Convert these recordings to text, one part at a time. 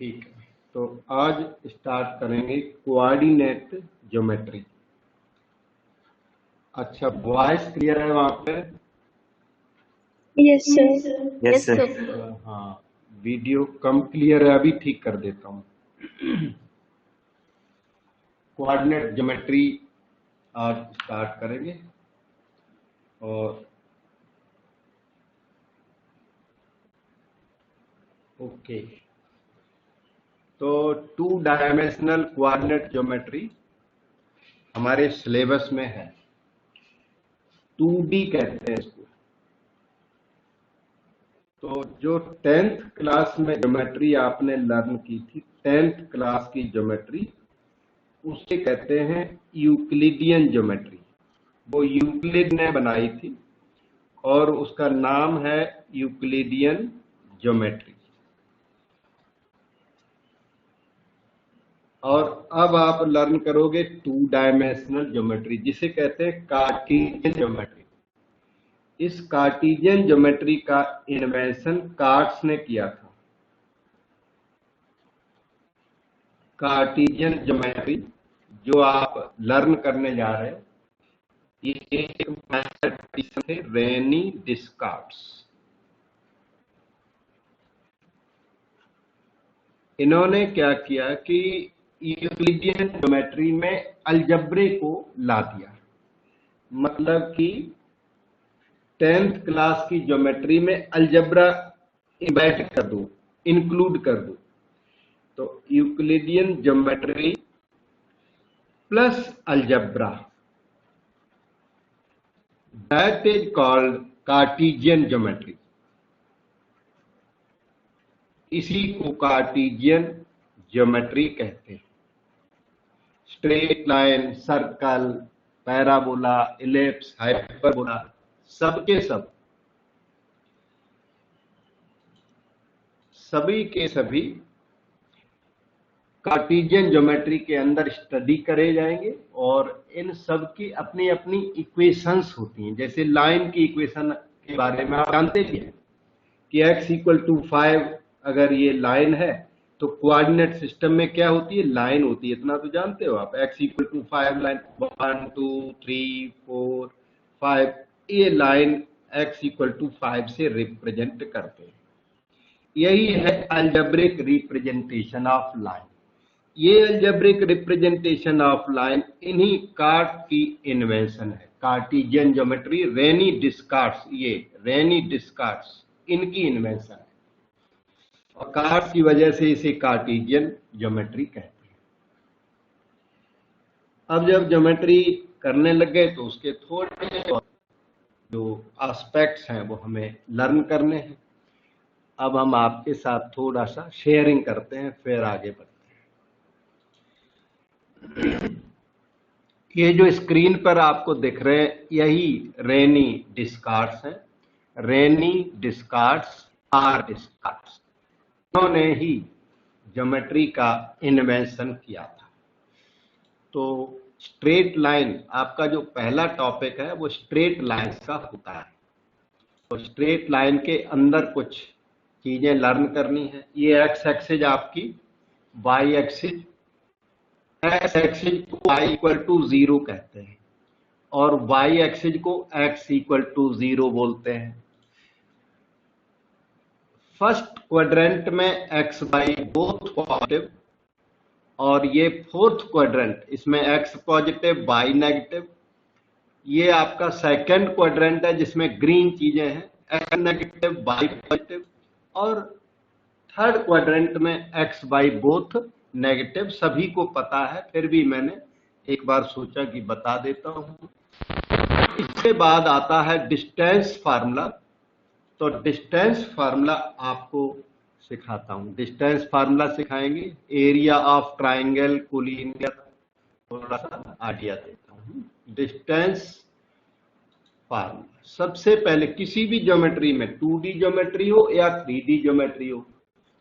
ठीक है, तो आज स्टार्ट करेंगे कोऑर्डिनेट ज्योमेट्री। अच्छा, वॉइस क्लियर है वहां पे? Yes sir. Yes sir. हाँ, वीडियो कम क्लियर है, अभी ठीक कर देता हूँ। कोऑर्डिनेट ज्योमेट्री आज स्टार्ट करेंगे और ओके, तो 2 डायमेंशनल कोऑर्डिनेट ज्योमेट्री हमारे सिलेबस में है। 2D कहते हैं इसको। तो जो 10th क्लास में ज्योमेट्री आपने लर्न की थी, 10th क्लास की ज्योमेट्री, उसे कहते हैं यूक्लिडियन ज्योमेट्री। वो यूक्लिड ने बनाई थी और उसका नाम है यूक्लिडियन ज्योमेट्री। और अब आप लर्न करोगे 2 डायमेंशनल ज्योमेट्री, जिसे कहते हैं कार्टेशियन ज्योमेट्री। इस कार्टेशियन ज्योमेट्री का इन्वेंशन कार्ट्स ने किया था। कार्टेशियन ज्योमेट्री जो आप लर्न करने जा रहे हैं, ये एक मैथमेटिशियन थे, रेनी डिस्कार्ट्स। इन्होंने क्या किया कि यूक्लिडियन ज्योमेट्री में अलजब्रे को ला दिया। मतलब कि 10th क्लास की ज्योमेट्री में अलजब्रा इम्बेड कर दो, इंक्लूड कर दो। तो Euclidean geometry plus algebra, that is called Cartesian geometry. इसी को कार्टेशियन ज्योमेट्री कहते हैं। Straight line, circle, parabola, ellipse, hyperbola, सबके सब, सभी के सभी कार्टेशियन ज्योमेट्री के अंदर स्टडी करे जाएंगे। और इन सब की अपनी अपनी इक्वेशंस होती हैं। जैसे लाइन की इक्वेशन के बारे में आप जानते ही हैं कि x = 5 अगर ये लाइन है तो कोऑर्डिनेट सिस्टम में क्या होती है? लाइन होती है। इतना तो जानते हो आप। x = 5 लाइन 1 2 3 4 5, ये लाइन x = 5 से रिप्रेजेंट करते हैं। यही है अलजेब्रिक रिप्रेजेंटेशन ऑफ लाइन। ये अलजेब्रिक रिप्रेजेंटेशन ऑफ लाइन इन्हीं कार्ट की इन्वेंशन है। कार्टेशियन ज्योमेट्री, रेनी डिस्कार्ट्स, ये रेनी डिस्कार्ट्स इनकी इन्वेंशन है। और कार्ट्स की वजह से इसे कार्टेशियन ज्योमेट्री कहते हैं। अब जब ज्योमेट्री करने लग गए तो उसके थोड़े जो एस्पेक्ट्स हैं वो हमें लर्न करने हैं। अब हम आपके साथ थोड़ा सा शेयरिंग करते हैं, फिर आगे बढ़ते हैं। ये जो स्क्रीन पर आपको दिख रहे हैं, यही रेनी डिस्कार्ट्स हैं। रेनी डिस्कार्ट्स, आर डिस्कार्ट्स, उन्होंने ही ज्योमेट्री का इन्वेंशन किया था। तो स्ट्रेट लाइन, आपका जो पहला टॉपिक है वो स्ट्रेट लाइन का होता है। तो स्ट्रेट लाइन के अंदर कुछ चीजें लर्न करनी है। ये एक्स एक्सिस आपकी, वाई एक्सिस, एक्स एक्सिस को y = 0 कहते हैं और वाई एक्सिस को x = 0 बोलते हैं। फर्स्ट क्वाड्रेंट में x y बोथ पॉजिटिव, और ये फोर्थ क्वाड्रेंट, इसमें x पॉजिटिव y नेगेटिव। ये आपका सेकंड क्वाड्रेंट है जिसमें ग्रीन चीजें हैं, x नेगेटिव y पॉजिटिव। और थर्ड क्वाड्रेंट में x y बोथ नेगेटिव। सभी को पता है, फिर भी मैंने एक बार सोचा कि बता देता हूं। इसके बाद आता है डिस्टेंस फार्मूला। तो डिस्टेंस फार्मूला आपको सिखाता हूं। डिस्टेंस फार्मूला सिखाएंगे। एरिया ऑफ ट्राइंगल, कोलिनियर, थोड़ा सा आइडिया देता हूं। डिस्टेंस फार्मूला सबसे पहले किसी भी ज्योमेट्री में, 2D ज्योमेट्री हो या 3D ज्योमेट्री हो,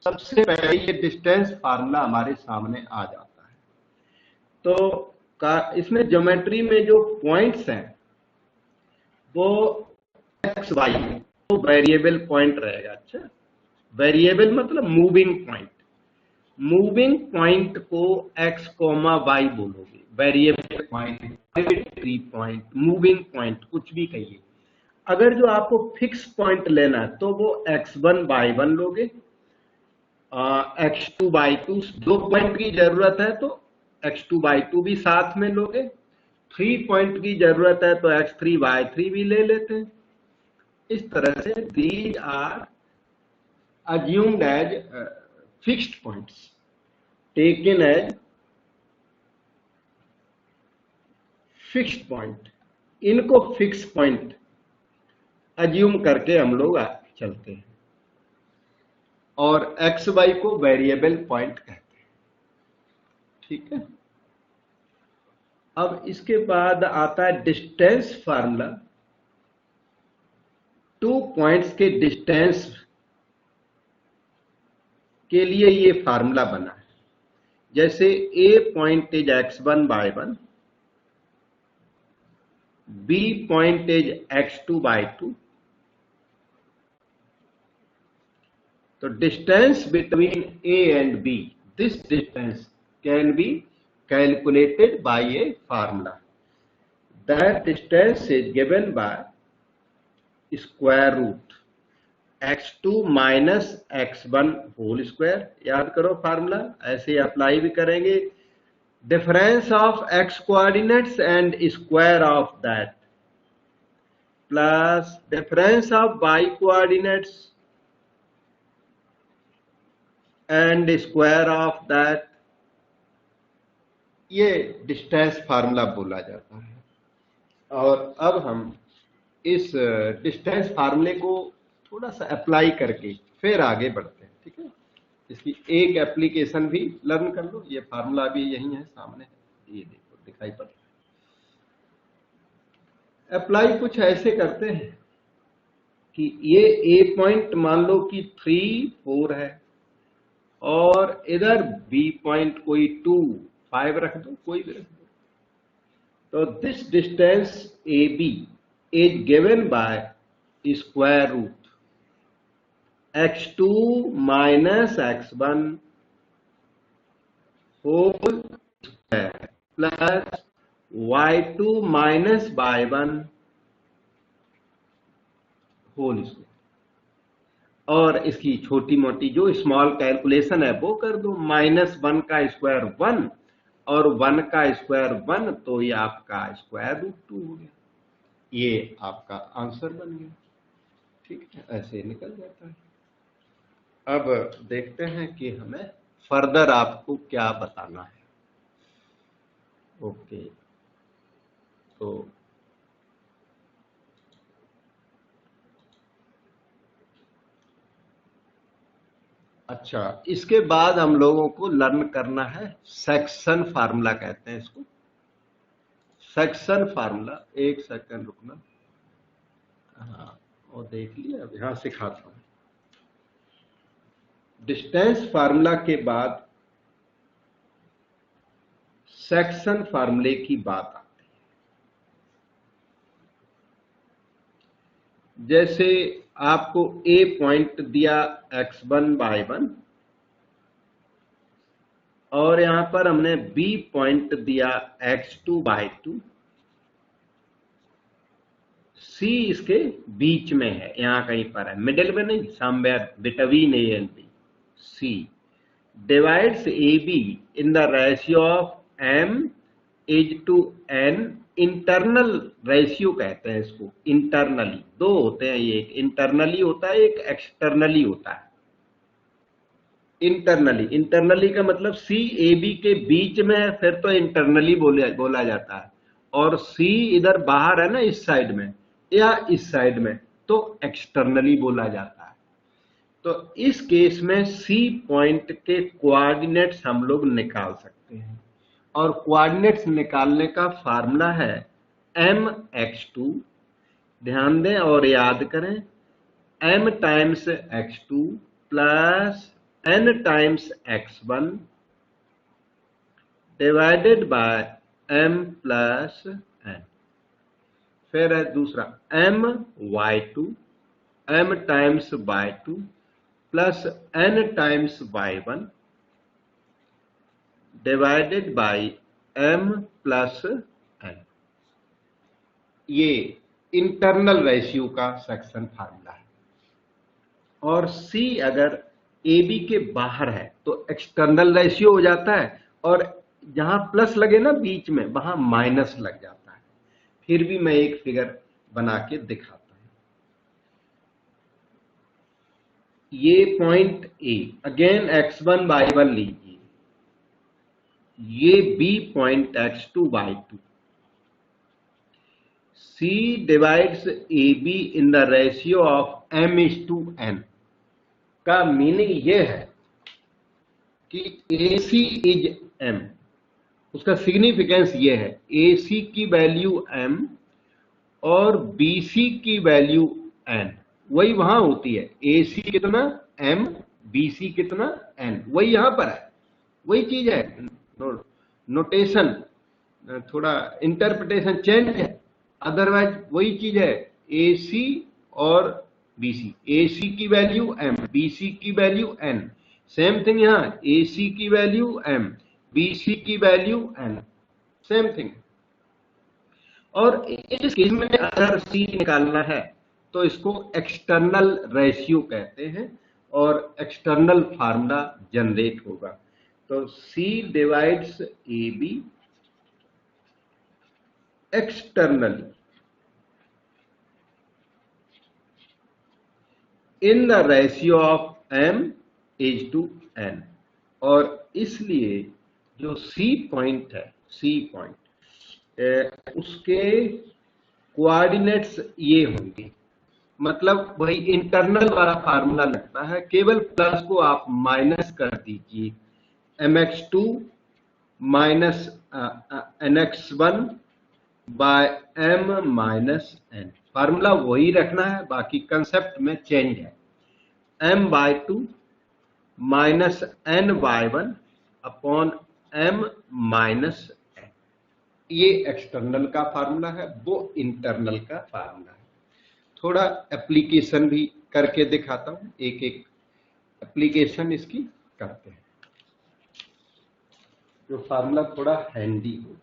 सबसे पहले ये डिस्टेंस फार्मूला हमारे सामने आ जाता है। तो इसमें ज्योमेट्री में जो पॉइंट्स हैं वो एक्स वाई है, तो वेरिएबल पॉइंट रहेगा। अच्छा, वेरिएबल मतलब मूविंग पॉइंट। मूविंग पॉइंट को x कॉमा वाई बोलोगे, variable point, arbitrary point, moving point, कुछ भी कहिए। अगर जो आपको फिक्स पॉइंट लेना है तो वो x1 y1 लोगे, x2 y2, 2 पॉइंट की जरूरत है तो x2 y2 भी साथ में लोगे, 3 पॉइंट की जरूरत है तो x3 y3 भी ले लेते हैं। इस तरह से these are assumed as fixed points, taken as fixed point। इनको फिक्स पॉइंट अज्यूम करके हम लोग चलते हैं, और एक्स वाई को वेरिएबल पॉइंट कहते हैं। ठीक है। अब इसके बाद आता है डिस्टेंस फार्मूला। 2 पॉइंट्स के डिस्टेंस के लिए ये फार्मूला बना है। जैसे A point is x1 y1, B point is x2 y2, तो distance between A and B, this distance can be calculated by a formula. That distance is given by square root x2 minus x1 whole square। याद करो formula, ऐसे apply भी करेंगे। Difference of x coordinates and square of that plus difference of y coordinates and square of that, ये distance formula बोला जाता है। और अब हम इस डिस्टेंस फार्मूले को थोड़ा सा अप्लाई करके फिर आगे बढ़ते हैं। ठीक है। इसकी एक एप्लीकेशन भी लर्न कर लो। ये फार्मूला भी यही है सामने, ये देखो दिखाई पड़ रहा है। अप्लाई कुछ ऐसे करते हैं कि ये ए पॉइंट मान लो कि 3 4 है, और इधर बी पॉइंट कोई 2 5 रख दो, कोई भी रख दो। तो this distance A B is given by square root x2 minus x1 whole square plus y2 minus y1 whole square. और इसकी छोटी मोटी जो स्मॉल कैलकुलेशन है वो कर दो। -1 का स्क्वायर 1 और 1 का स्क्वायर 1, तो ये आपका स्क्वायर रूट 2 हो गया। ये आपका आंसर बन गया। ठीक है, ऐसे निकल जाता है। अब देखते हैं कि हमें फर्दर आपको क्या बताना है। ओके, तो अच्छा, इसके बाद हम लोगों को लर्न करना है सेक्शन फार्मूला, कहते हैं इसको सेक्शन फार्मूला। एक सेकंड रुकना। हाँ, और देख लिया, अब यहां सिखाता हूं। डिस्टेंस फार्मूला के बाद सेक्शन फार्मूले की बात आती है। जैसे आपको ए पॉइंट दिया x1 y1, और यहां पर हमने बी पॉइंट दिया x2 y2, सी इसके बीच में है, यहां कहीं पर है, मिडिल में नहीं, somewhere between A and B. C divides A B in the ratio of m is to n। Internal ratio कहते हैं इसको। इंटरनली दो होते हैं, ये एक इंटरनली होता है, एक एक्सटर्नली होता है। इंटरनली का मतलब सी ए बी के बीच में है, फिर तो इंटरनली बोला जाता है। और सी इधर बाहर है ना, इस साइड में या इस साइड में, तो एक्सटर्नली बोला जाता है। तो इस केस में सी पॉइंट के कोऑर्डिनेट्स हम लोग निकाल सकते हैं, और कोऑर्डिनेट्स निकालने का फार्मूला है mx2। ध्यान दें और याद करें, m times x2 plus n times x1 divided by m plus n। फिर है दूसरा m y2, m times y2 plus n times y1 divided by m plus n। ये इंटरनल रेशियो का सेक्शन फार्मूला है। और C अगर AB के बाहर है तो एक्सटर्नल रेशियो हो जाता है, और जहां प्लस लगे ना बीच में वहां माइनस लग जाता है। फिर भी मैं एक फिगर बना के दिखाता हूं। ये point A, again x1 y1 लीजिए, ये B point x2 y2। C divides AB in the ratio of m:n का मीनिंग ये है कि AC इज m। उसका सिग्निफिकेंस ये है, AC की वैल्यू m और BC की वैल्यू n, वही वहां होती है। AC कितना m, BC कितना n, वही यहां पर है, वही चीज है। नोटेशन थोड़ा इंटरप्रिटेशन चेंज है, अदरवाइज वही चीज है। AC और BC, AC की वैल्यू m, BC की वैल्यू n, सेम थिंग यहाँ AC की वैल्यू m, BC की वैल्यू n, सेम थिंग। और इस केस में अगर C निकालना है तो इसको एक्सटर्नल रेशियो कहते हैं और एक्सटर्नल फार्मूला जनरेट होगा। तो C divides AB externally in the ratio of m:n। और इसलिए जो C पॉइंट है, C पॉइंट उसके कोऑर्डिनेट्स ये होंगे, मतलब वही इंटरनल वाला फार्मूला लगता है, केवल प्लस को आप माइनस कर दीजिए, mx2 minus nx1 by m minus n। Formula वही रखना है, बाकी कंसेप्ट में चेंज है। m/2 minus n/1 upon m minus n। ये एक्सटर्नल का फार्मूला है, वो इंटरनल का फार्मूला है। थोड़ा एप्लीकेशन भी करके दिखाता हूं, एक एक एप्लीकेशन इसकी करते हैं, जो फार्मूला थोड़ा हैंडी हो।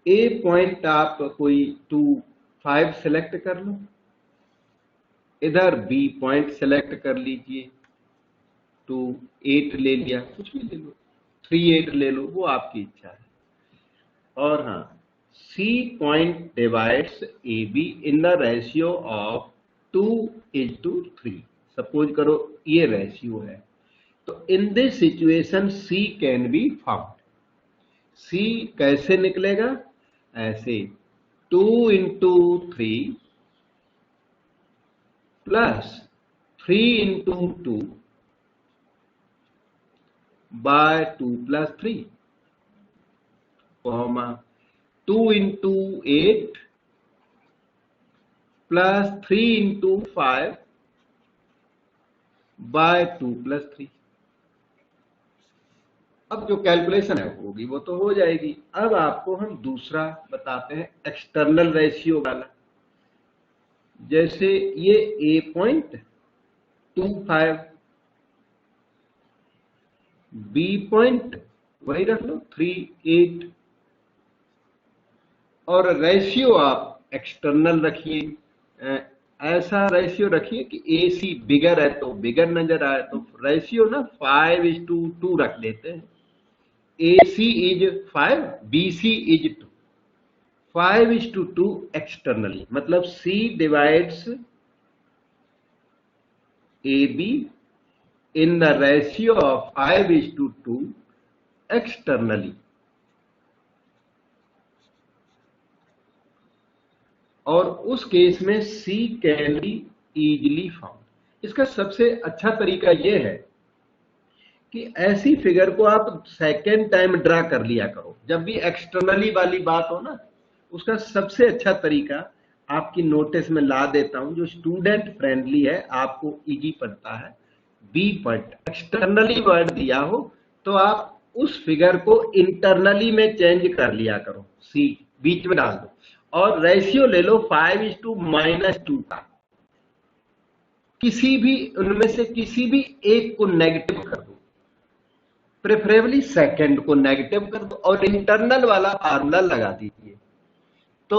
ए पॉइंट आप कोई 2, 5 सेलेक्ट कर लो, इधर बी पॉइंट सेलेक्ट कर लीजिए, 2, 8 ले लिया, कुछ भी ले लो, 3, 8 ले लो, वो आपकी इच्छा है। और हाँ, C point divides AB in the ratio of 2:3। Suppose करो ये रेशियो है, तो in this situation C can be found. C कैसे निकलेगा? ऐसे 2 × 3 plus 3 × 2 by 2 + 3 comma 2 × 8 plus 3 × 5 by 2 + 3। अब जो कैलकुलेशन है होगी वो तो हो जाएगी। अब आपको हम दूसरा बताते हैं, एक्सटर्नल रेशियो वाला। जैसे ये A पॉइंट 25, B पॉइंट वही रख लो 3, 8, और रेशियो आप एक्सटर्नल रखिए, ऐसा रेशियो रखिए कि AC बिगर है तो बिगर नजर आए, तो रेशियो ना 5:2 रख लेते हैं। AC is 5, BC is 2, 5:2 externally, मतलब C divides AB in the ratio of 5:2 externally. और उस केस में C can be easily found. इसका सबसे अच्छा तरीका यह है कि ऐसी फिगर को आप सेकेंड टाइम ड्रा कर लिया करो। जब भी एक्सटर्नली वाली बात हो ना, उसका सबसे अच्छा तरीका आपकी नोटिस में ला देता हूं, जो स्टूडेंट फ्रेंडली है, आपको इजी पड़ता है। बी पॉइंट एक्सटर्नली वर्ड दिया हो तो आप उस फिगर को इंटरनली में चेंज कर लिया करो, C बीच में डाल दो, और रेशियो ले लो 5:2 का। किसी भी उनमें से किसी भी एक को नेगेटिव कर दो, प्रेफरेबली सेकंड को नेगेटिव कर दो और इंटरनल वाला फार्मूला लगा दीजिए, तो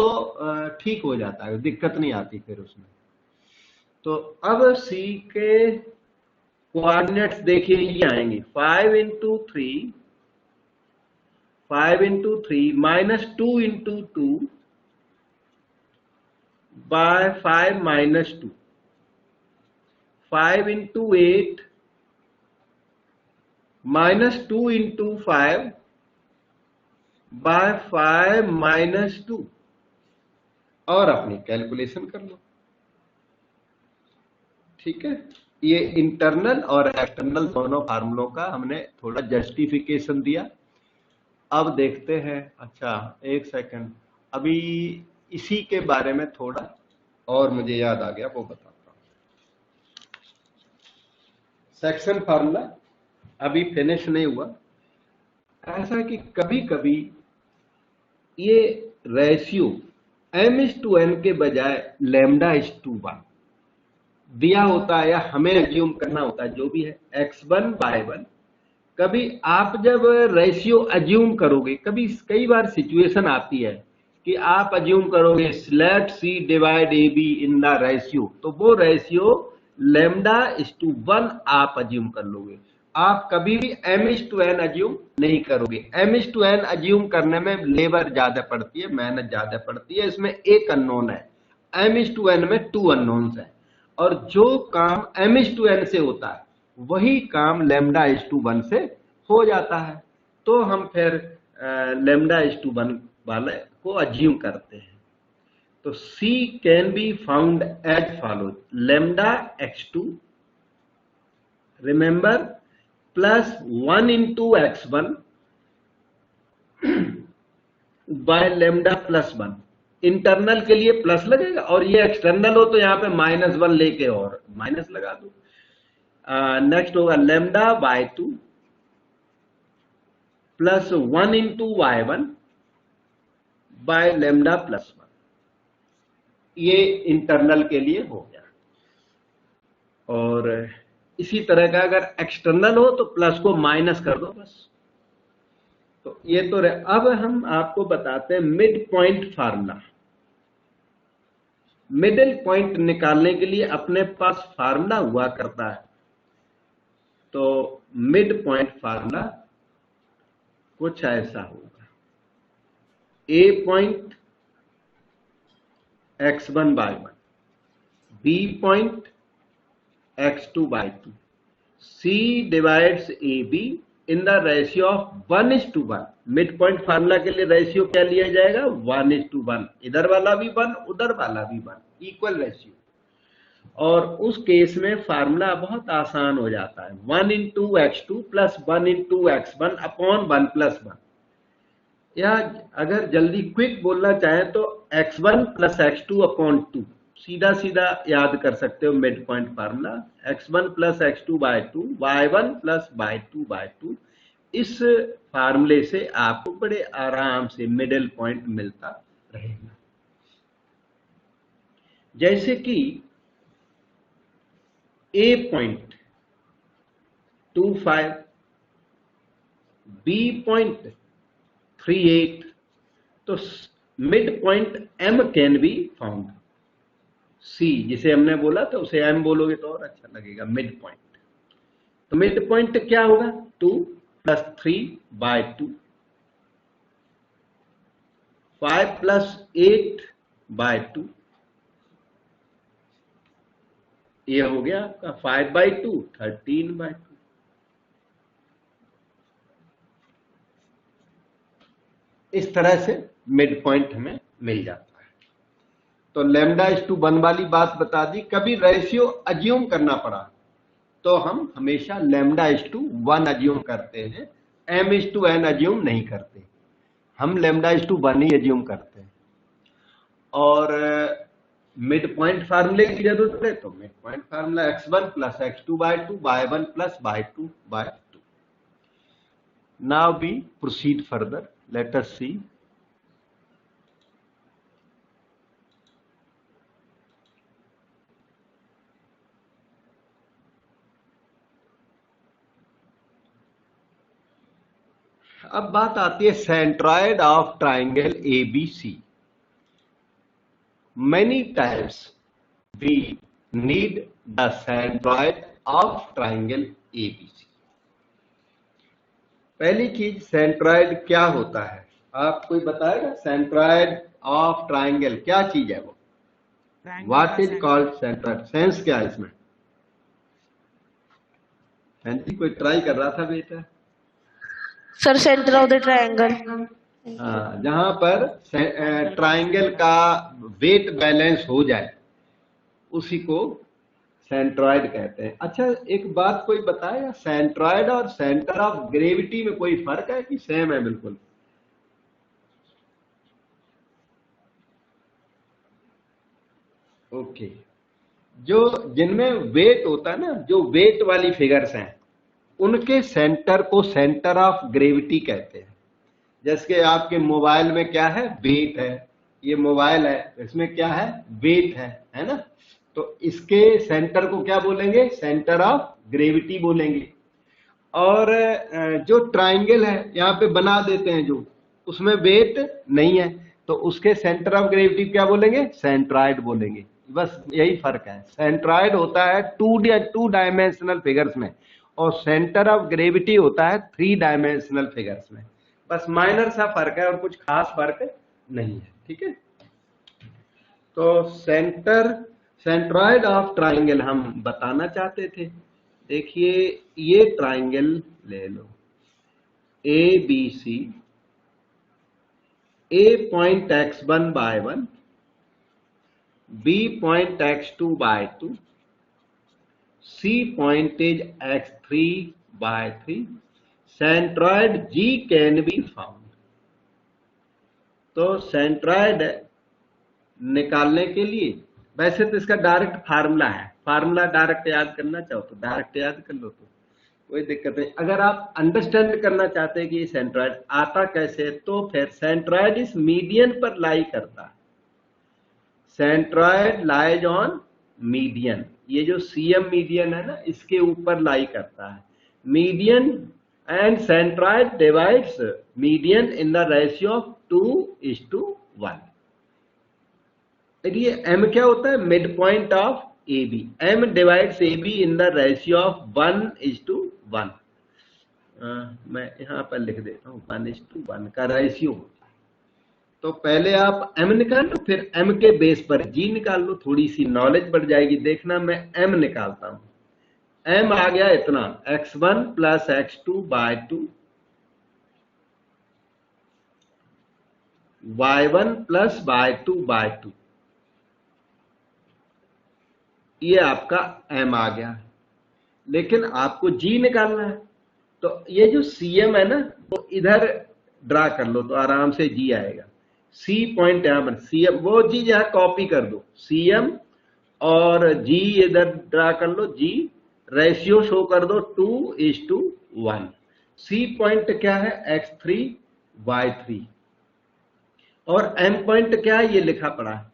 ठीक हो जाता है, दिक्कत नहीं आती फिर उसमें। तो अब C के कोऑर्डिनेट्स देखिए ये आएंगे 5 into 3 minus 2 into 2 by 5 minus 2, 5 into 8 minus 2 into 5 by 5 minus 2, और अपनी कैलकुलेशन कर लो। ठीक है, ये इंटरनल और एक्सटर्नल दोनों फार्मूलों का हमने थोड़ा जस्टिफिकेशन दिया। अब देखते हैं, अच्छा एक सेकंड, अभी इसी के बारे में थोड़ा और मुझे याद आ गया, वो बताता हूं। सेक्शन फार्मूला अभी फिनिश नहीं हुआ। ऐसा कि कभी कभी ये रेशियो m/n के बजाय λ/1 दिया होता है, या हमें एज्यूम करना होता है, जो भी है x1/1। कभी आप जब रेशियो एज्यूम करोगे, कई बार सिचुएशन आती है कि आप एज्यूम करोगे let C divide AB in the ratio, तो वो रेशियो λ/1 आप एज्यूम कर लोगे। आप कभी भी m/n एज्यूम नहीं करोगे। m/n एज्यूम करने में लेबर ज्यादा पड़ती है, मेहनत ज्यादा पड़ती है, इसमें एक अननोन है, m/n में 2 अननोन्स है, और जो काम m/n से होता है वही काम λ/1 से हो जाता है। तो हम फिर λ/1 वाले को एज्यूम करते हैं। तो C can be found as follows, λ/x2 remember plus 1 into x1 by λ+1। Internal के लिए प्लस लगेगा, और ये एक्सटर्नल हो तो यहाँ पे -1 लेके और माइनस लगा दो। नेक्स्ट होगा λ/2 प्लस 1 इंटू y1 बाय λ+1। ये इंटरनल के लिए हो गया। और इसी तरह का अगर एक्सटर्नल हो तो प्लस को माइनस कर दो बस। तो ये तो रहे। अब हम आपको बताते हैं mid point formula. Middle point निकालने के लिए अपने पास फार्मूला हुआ करता है। तो मिड पॉइंट फार्मूला कुछ ऐसा होगा, A point x1/1, B point x2/2, C divides AB in the ratio of 1:1। Mid point formula के लिए रेशियो क्या लिया जाएगा, 1:1। इधर वाला भी 1, उधर वाला भी 1, इक्वल रेशियो। और उस केस में फार्मूला बहुत आसान हो जाता है, 1 into x2 plus 1 into x1 upon 1 plus 1। या अगर जल्दी क्विक बोलना चाहें तो x1 प्लस x2 अपॉन 2, सीधा सीधा याद कर सकते हो mid point formula, x1 plus x2/2, y1 plus y2/2। इस फार्मूले से आपको बड़े आराम से मिडिल पॉइंट मिलता रहेगा। जैसे कि A पॉइंट 25, B पॉइंट 38, तो mid point M can be found. C जिसे हमने बोला था उसे M बोलोगे तो और अच्छा लगेगा, मिड पॉइंट। तो मिड पॉइंट क्या होगा, 2 प्लस 3/2, 5 प्लस 8/2, ये हो गया आपका 5/2, 13/2। इस तरह से मिड पॉइंट हमें मिल जाता है। तो λ/1 वाली बात बता दी। कभी रेशियो अज्यूम करना पड़ा तो हम हमेशा λ/1 अज्यूम करते हैं, m/n अज्यूम नहीं करते, हम λ/1 ही अज्यूम करते हैं। और मिड पॉइंट फार्मूले की जरूरत है तो mid point formula x1 plus x2/2, y1 plus y2/2। Now we proceed further. Let us see. अब बात आती है centroid of triangle ABC. Many times we need the centroid of triangle ABC. पहली चीज सेंट्रॉइड क्या होता है, आप कोई बताएगा? सेंट्रॉइड ऑफ ट्राइंगल क्या चीज है वो? What is called centroid? Sense क्या है इसमें? कोई ट्राई कर रहा था बेटा? Sir centre of the triangle. हाँ, जहां पर ट्राइंगल का वेट बैलेंस हो जाए उसी को सेंट्रॉइड कहते हैं। अच्छा, एक बात कोई बताएगा, सेंट्रॉइड और सेंटर ऑफ ग्रेविटी में कोई फर्क है कि सेम है बिल्कुल? ओके, जो जिनमें वेट होता है ना, जो वेट वाली फिगर्स हैं उनके सेंटर को सेंटर ऑफ ग्रेविटी कहते हैं। जैसे कि आपके मोबाइल में क्या है? वेट है। ये मोबाइल है, इसमें क्या है? वेट है ना? तो इसके सेंटर को क्या बोलेंगे? सेंटर ऑफ ग्रेविटी बोलेंगे। और जो ट्राइंगल है यहाँ पे बना देते हैं जो, उसमें वेट नहीं है, तो उसके सेंटर ऑफ ग्रेविटी क्या बोलेंगे? सेंट्रॉइड बोलेंगे। बस यही फर्क है। सेंट्रॉइड होता है टू डायमेंशनल फिगर्स में, और सेंटर ऑफ ग्रेविटी होता है 3 डायमेंशनल फिगर्स में। बस माइनर सा फर्क है और कुछ खास फर्क नहीं है। ठीक है, तो सेंट्रॉइड ऑफ ट्राइंगल हम बताना चाहते थे। देखिए, ये ट्राइंगल ले लो ABC, A point x1 by 1, B point x2 by 2, C point is x3 by 3, centroid G can be found. तो सेंट्रॉइड निकालने के लिए वैसे तो इसका डायरेक्ट फार्मूला है, फार्मूला डायरेक्ट याद करना चाहो तो डायरेक्ट याद कर लो, तो कोई दिक्कत नहीं। अगर आप अंडरस्टैंड करना चाहते हैं कि सेंट्रॉइड आता कैसे, तो फिर सेंट्रॉइड इस मीडियन पर लाई करता है। सेंट्रॉइड लाइज ऑन मीडियन, ये जो CM मीडियन है ना, इसके ऊपर लाई करता है। Median and centroid divides median in the ratio of 2:1। देखिए M क्या होता है? Mid point of AB। M divides AB in the ratio of 1:1। मैं यहां पर लिख देता हूं 1:1 का रेशियो होता है। तो पहले आप M निकाल लो, फिर M के बेस पर G निकाल लो, थोड़ी सी नॉलेज बढ़ जाएगी। देखना, मैं M निकालता हूं। M आ गया इतना, x1 plus x2 by 2, y1 plus y2 by 2। ये आपका M आ गया। लेकिन आपको G निकालना है, तो ये जो CM है ना, वो इधर ड्रा कर लो तो आराम से G आएगा। C पॉइंट यहां पर, CM वो G यहां कॉपी कर दो, CM और G इधर ड्रा कर लो। G रेशियो शो कर दो 2:1। C पॉइंट क्या है? x3 y3। और M पॉइंट क्या है? ये लिखा पड़ा है,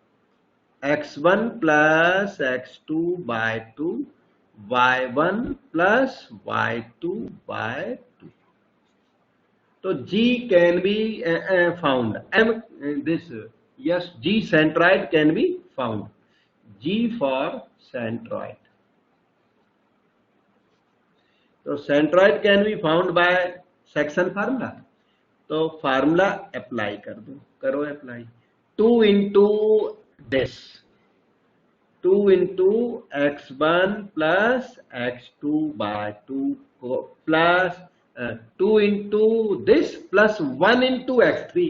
x1 plus x2 by 2, y1 plus y2 by 2। तो G can be found. M this, yes, G centroid can be found. G for centroid. तो centroid can be found by section formula. तो formula apply कर दो, करो apply. 2 into this, 2 into x1 plus x2 by 2 plus 2 into this plus 1 into x3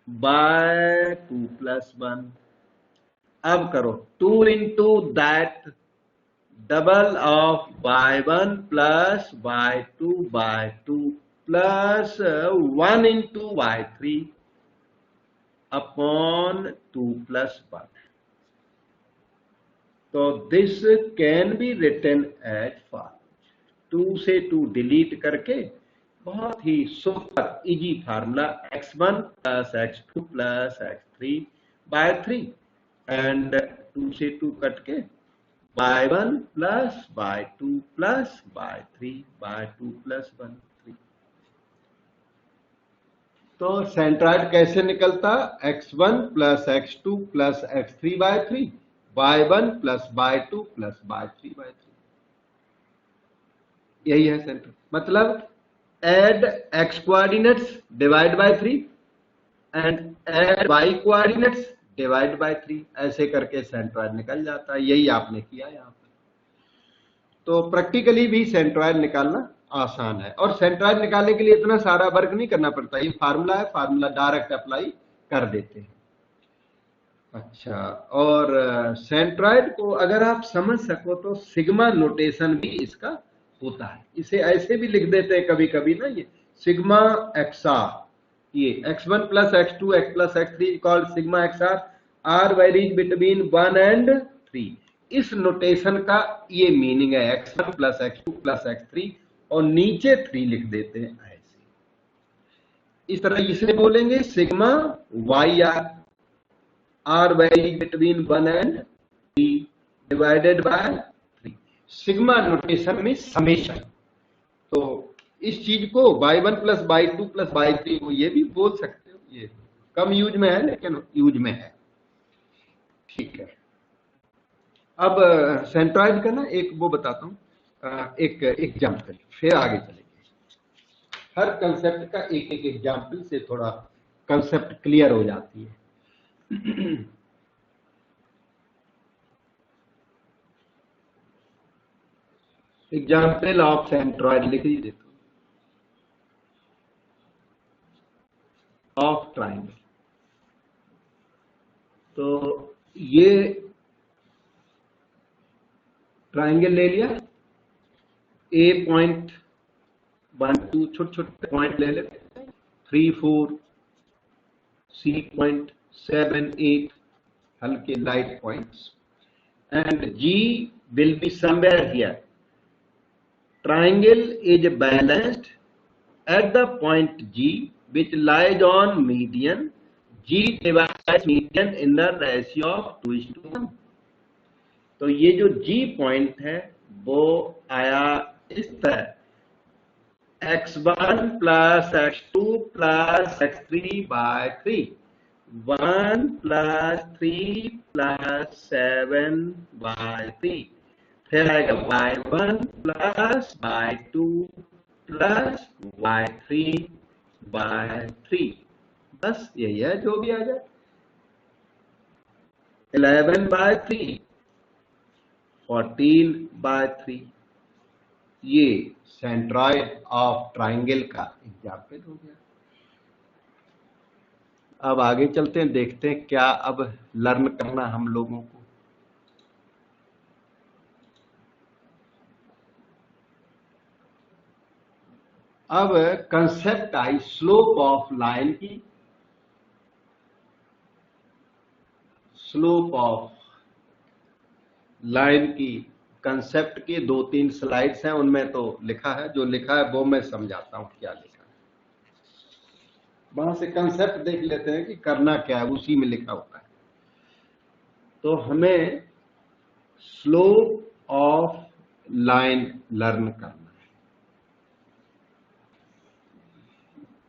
by 2 plus 1। अब करो 2 into that, double of y1 plus y2 by 2 plus 1 into y3 upon 2 plus 1। तो this can be written as for 2 से 2 delete करके बहुत ही super easy formula x1 plus x2 plus x3 by 3 and 2 से 2 cut के y1 plus y2 plus y3 y2 plus 1 3। तो centroid कैसे निकलता? x1 plus x2 plus x3 y3, y1 plus y2 plus y3 y3। यही है centroid. मतलब add x coordinates divide by 3 and add y coordinates divide by 3, ऐसे करके centroid निकल जाता है। यही आपने किया यहाँ पर। तो प्रैक्टिकली भी सेंट्रॉइड निकालना आसान है, और सेंट्रॉइड निकालने के लिए इतना सारा वर्क नहीं करना पड़ता। ये फार्मूला है, फार्मूला डायरेक्ट अप्लाई कर देते हैं। अच्छा, और सेंट्रॉइड को अगर आप समझ सको तो सिग्मा नोटेशन भी इसका होता है। इसे ऐसे भी लिख देते हैं कभी कभी ना, ये सिग्मा एक्सआर, ये x1 plus x2 x plus x3 called sigma XR, R varies between 1 and 3। इस नोटेशन का ये मीनिंग है, x1 plus x2 plus x3 और नीचे 3 लिख देते हैं ऐसे। इस तरह इसे बोलेंगे sigma Y R varies between 1 and 3 divided by 3। Sigma notation में समेशन। तो इस चीज को y1 plus y2 plus y3 को ये भी बोल सकते हो। ये कम यूज में है लेकिन यूज में है। ठीक है, अब सेंट्रॉइड का ना एक वो बताता हूँ, एक एग्जाम्पल, फिर आगे चलेंगे। हर कंसेप्ट का एक एक एग्जाम्पल से थोड़ा कंसेप्ट क्लियर हो जाती है। एग्जाम्पल ऑफ सेंट्रॉइड लिख लीजिए ऑफ ट्राइंगल। तो ये ट्राइंगल ले लिया, ए पॉइंट 1 2 छोटे छोटे पॉइंट ले लेते हैं, 3 4, सी पॉइंट 7 8 हल्के light points, and G will be somewhere here. Triangle is balanced at the point G which lies on median. G divides median in the ratio of 2:1। तो ये जो G पॉइंट है वो आया इस तरह, x1 plus x2 plus x3 by 3, 1 plus 3 plus 7 by 3, फिर आएगा y1 plus y2 plus y3 bye 3। बस यही है, जो भी आ जाए। 11 बाय 3, 14 बाय 3। ये सेंट्रॉइड ऑफ ट्राइंगल का एग्जाम्पल हो गया। अब आगे चलते हैं, देखते हैं क्या अब लर्न करना हम लोगों को। अब concept I slope of line की। स्लोप ऑफ लाइन की कंसेप्ट की 2-3 स्लाइड्स हैं, उनमें तो लिखा है, जो लिखा है वो मैं समझाता हूं क्या लिखा है। वहां से कंसेप्ट देख लेते हैं कि करना क्या है, उसी में लिखा होता है। तो हमें स्लोप ऑफ लाइन लर्न करना है।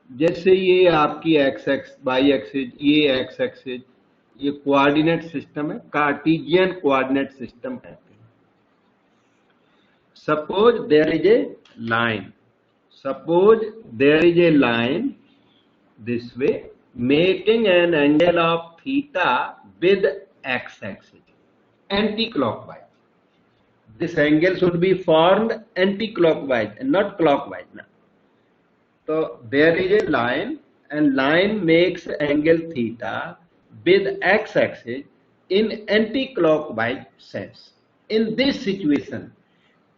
जैसे ये आपकी एक्स एक्स वाई एक्सिस, ये एक्स एक्सिस, ये कोऑर्डिनेट सिस्टम है, कार्टेशियन कोऑर्डिनेट सिस्टम कहते हैं। Suppose there is a line, suppose there is a line this way making an angle of theta with X axis anti clockwise. This angle should be formed anti clockwise and not clockwise ना। So there is a line and line makes angle theta with x-axis in anti-clockwise sense. In this situation,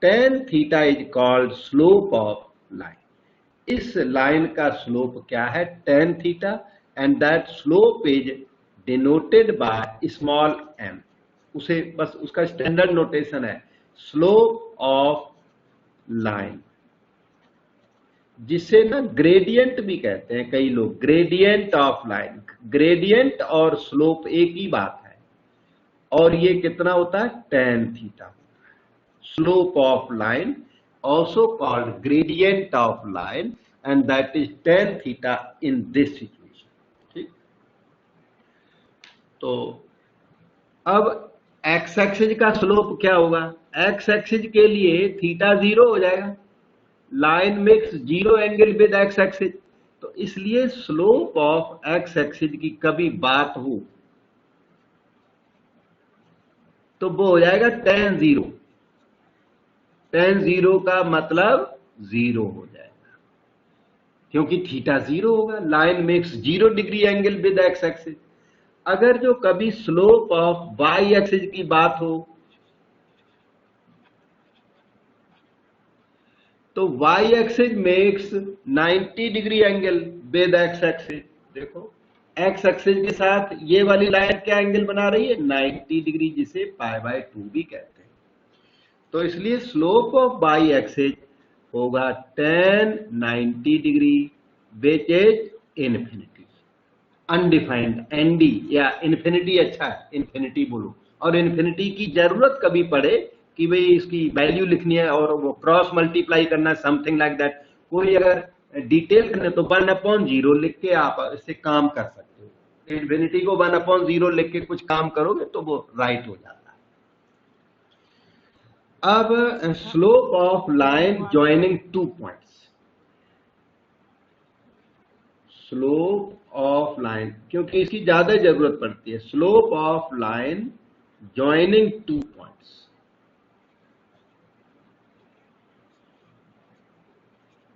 tan theta is called slope of line. इस line का slope क्या है? tan theta, and that slope is denoted by small m. उसे बस उसका standard notation है slope of line, जिसे ना ग्रेडियंट भी कहते हैं कई लोग, ग्रेडियंट ऑफ लाइन। ग्रेडियंट और स्लोप एक ही बात है। और ये कितना होता है, tan theta. Slope of line also called gradient of line and that is tan theta in this situation। ठीक, तो अब x एक्सिस का स्लोप क्या होगा, x एक्सिस के लिए थीटा 0 हो जाएगा, line makes 0 angle with x axis, तो इसलिए स्लोप ऑफ x एक्सिस की कभी बात हो तो वो हो जाएगा tan 0। tan 0 का मतलब 0 हो जाएगा क्योंकि थीटा 0 होगा, line makes 0 degree angle with x axis. अगर जो कभी स्लोप ऑफ y एक्सिस की बात हो तो y axis makes 90 degree angle with x axis. देखो x एक्सिस के साथ ये वाली लाइन क्या एंगल बना रही है, 90 डिग्री, जिसे π/2 भी कहते हैं। तो इसलिए स्लोप ऑफ y एक्सिस होगा tan 90 degree which is infinity, undefined, ND या इन्फिनिटी, अच्छा है इन्फिनिटी बोलो। और इन्फिनिटी की जरूरत कभी पड़े कि भाई इसकी वैल्यू लिखनी है और वो क्रॉस मल्टीप्लाई करना है, समथिंग लाइक दैट, कोई अगर डिटेल करने तो 1/0 लिख के आप इससे काम कर सकते हो। इन्फिनिटी को 1/0 लिख के कुछ काम करोगे तो वो राइट हो जाता है। अब slope of line joining 2 points, slope of line, क्योंकि इसकी ज्यादा जरूरत पड़ती है, slope of line joining 2 points.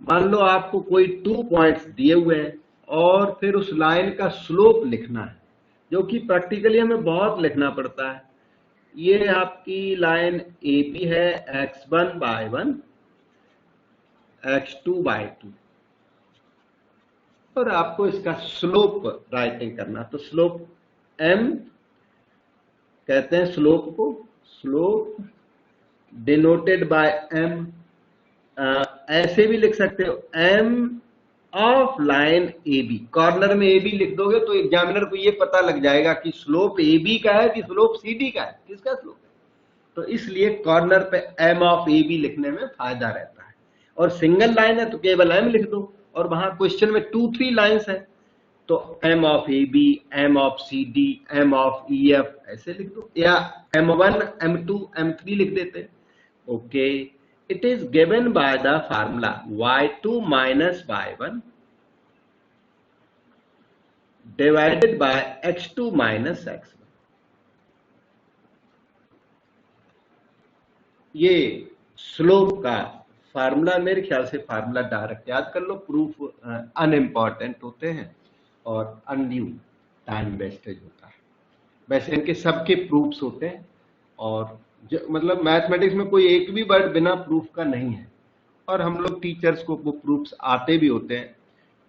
मान लो आपको कोई 2 पॉइंट्स दिए हुए हैं और फिर उस लाइन का स्लोप लिखना है, जो कि प्रैक्टिकली हमें बहुत लिखना पड़ता है। ये आपकी लाइन AB है, x1/1 x2/2, और आपको इसका स्लोप राइटिंग करना, तो स्लोप m कहते हैं स्लोप को, स्लोप डिनोटेड बाय m। ऐसे भी लिख सकते हो m of line AB, corner में AB लिख दोगे तो एग्जामिनर को ये पता लग जाएगा कि स्लोप AB का है कि स्लोप CD का है, किसका स्लोप है। तो इसलिए कॉर्नर पे m ऑफ AB लिखने में फायदा रहता है। और सिंगल लाइन है तो केवल m लिख दो, और वहां क्वेश्चन में 2-3 लाइंस है तो m of AB, m of CD, m of EF ऐसे लिख दो, या m1, m2, m3 लिख देते। Okay, it is given by the formula y2 minus y1 divided by x2 minus x1। ये स्लोप का फार्मूला, मेरे ख्याल से फार्मूला डायरेक्ट याद कर लो, प्रूफ अनइम्पॉर्टेंट होते हैं और अनड्यू टाइम वेस्टेज होता है। वैसे इनके सबके प्रूफ्स होते हैं, और मतलब मैथमेटिक्स में कोई एक भी वर्ड बिना प्रूफ का नहीं है, और हम लोग टीचर्स को वो प्रूफ्स आते भी होते हैं,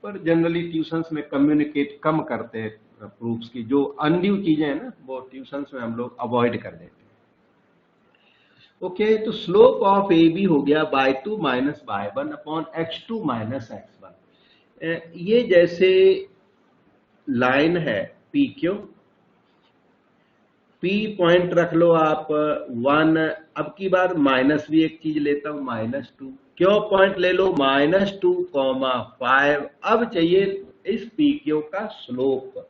पर जनरली ट्यूशंस में कम्युनिकेट कम करते हैं प्रूफ्स की, जो अनड्यू चीजें हैं ना वो ट्यूशंस में हम लोग अवॉइड कर देते हैं। ओके, तो स्लोप ऑफ AB हो गया y2 minus y1 upon x2 minus x1। ये जैसे लाइन है PQ, P पॉइंट रख लो आप 1, अब की बार माइनस भी एक चीज लेता हूं, -2, क्यों पॉइंट ले लो -2,5। अब चाहिए इस PQ का स्लोप,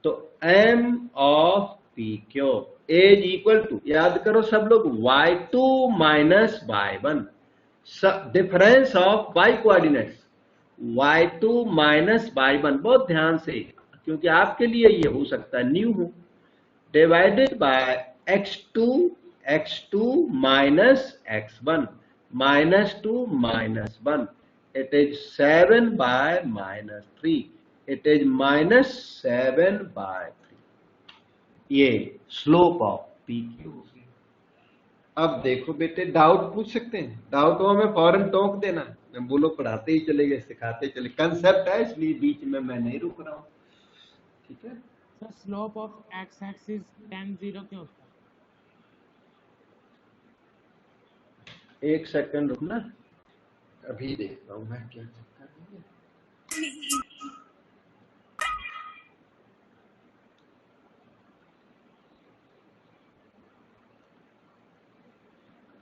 तो m of PQ is equal to, याद करो सब लोग, y2 minus y1, difference of y coordinates, y2 minus y1, बहुत ध्यान से, क्योंकि आपके लिए ये हो सकता है न्यू हो, divided by x2 minus x1, -2 -1, it is 7/-3, it is -7/3। ये स्लोप ऑफ PQ हो गया। अब देखो बेटे, डाउट पूछ सकते हैं, डाउट हो हमें फौरन टोक देना, मैं बोलो पढ़ाते ही चले गए, सिखाते चले, कंसेप्ट है इसलिए बीच में मैं नहीं रुक रहा हूं, ठीक है। Sir slope of x axis tan 0 क्यों होता है? एक सेकंड रुकना, अभी देखता हूं मैं क्या चक्कर है।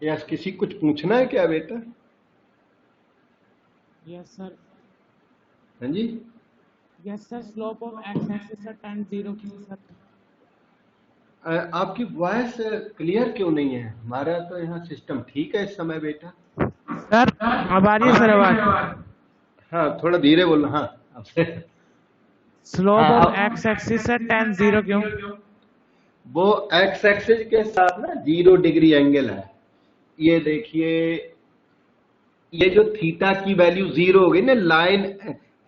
यस, किसी कुछ पूछना है क्या बेटा? Yes sir. हाँ जी, yes sir, slope of X axis sir tan 0 क्यों सर? आपकी वॉइस क्लियर क्यों नहीं है? हमारा तो यहाँ सिस्टम ठीक है इस समय बेटा। सर अब आ रही है सर आवाज? हाँ, थोड़ा धीरे बोलना। हाँ, आपसे। स्लोप हाँ, of X axis sir tan 0 क्यों? वो एक्स एक्सिस के साथ ना 0 डिग्री एंगल है। ये देखिए, ये जो थीटा की वैल्यू 0 होगी ना,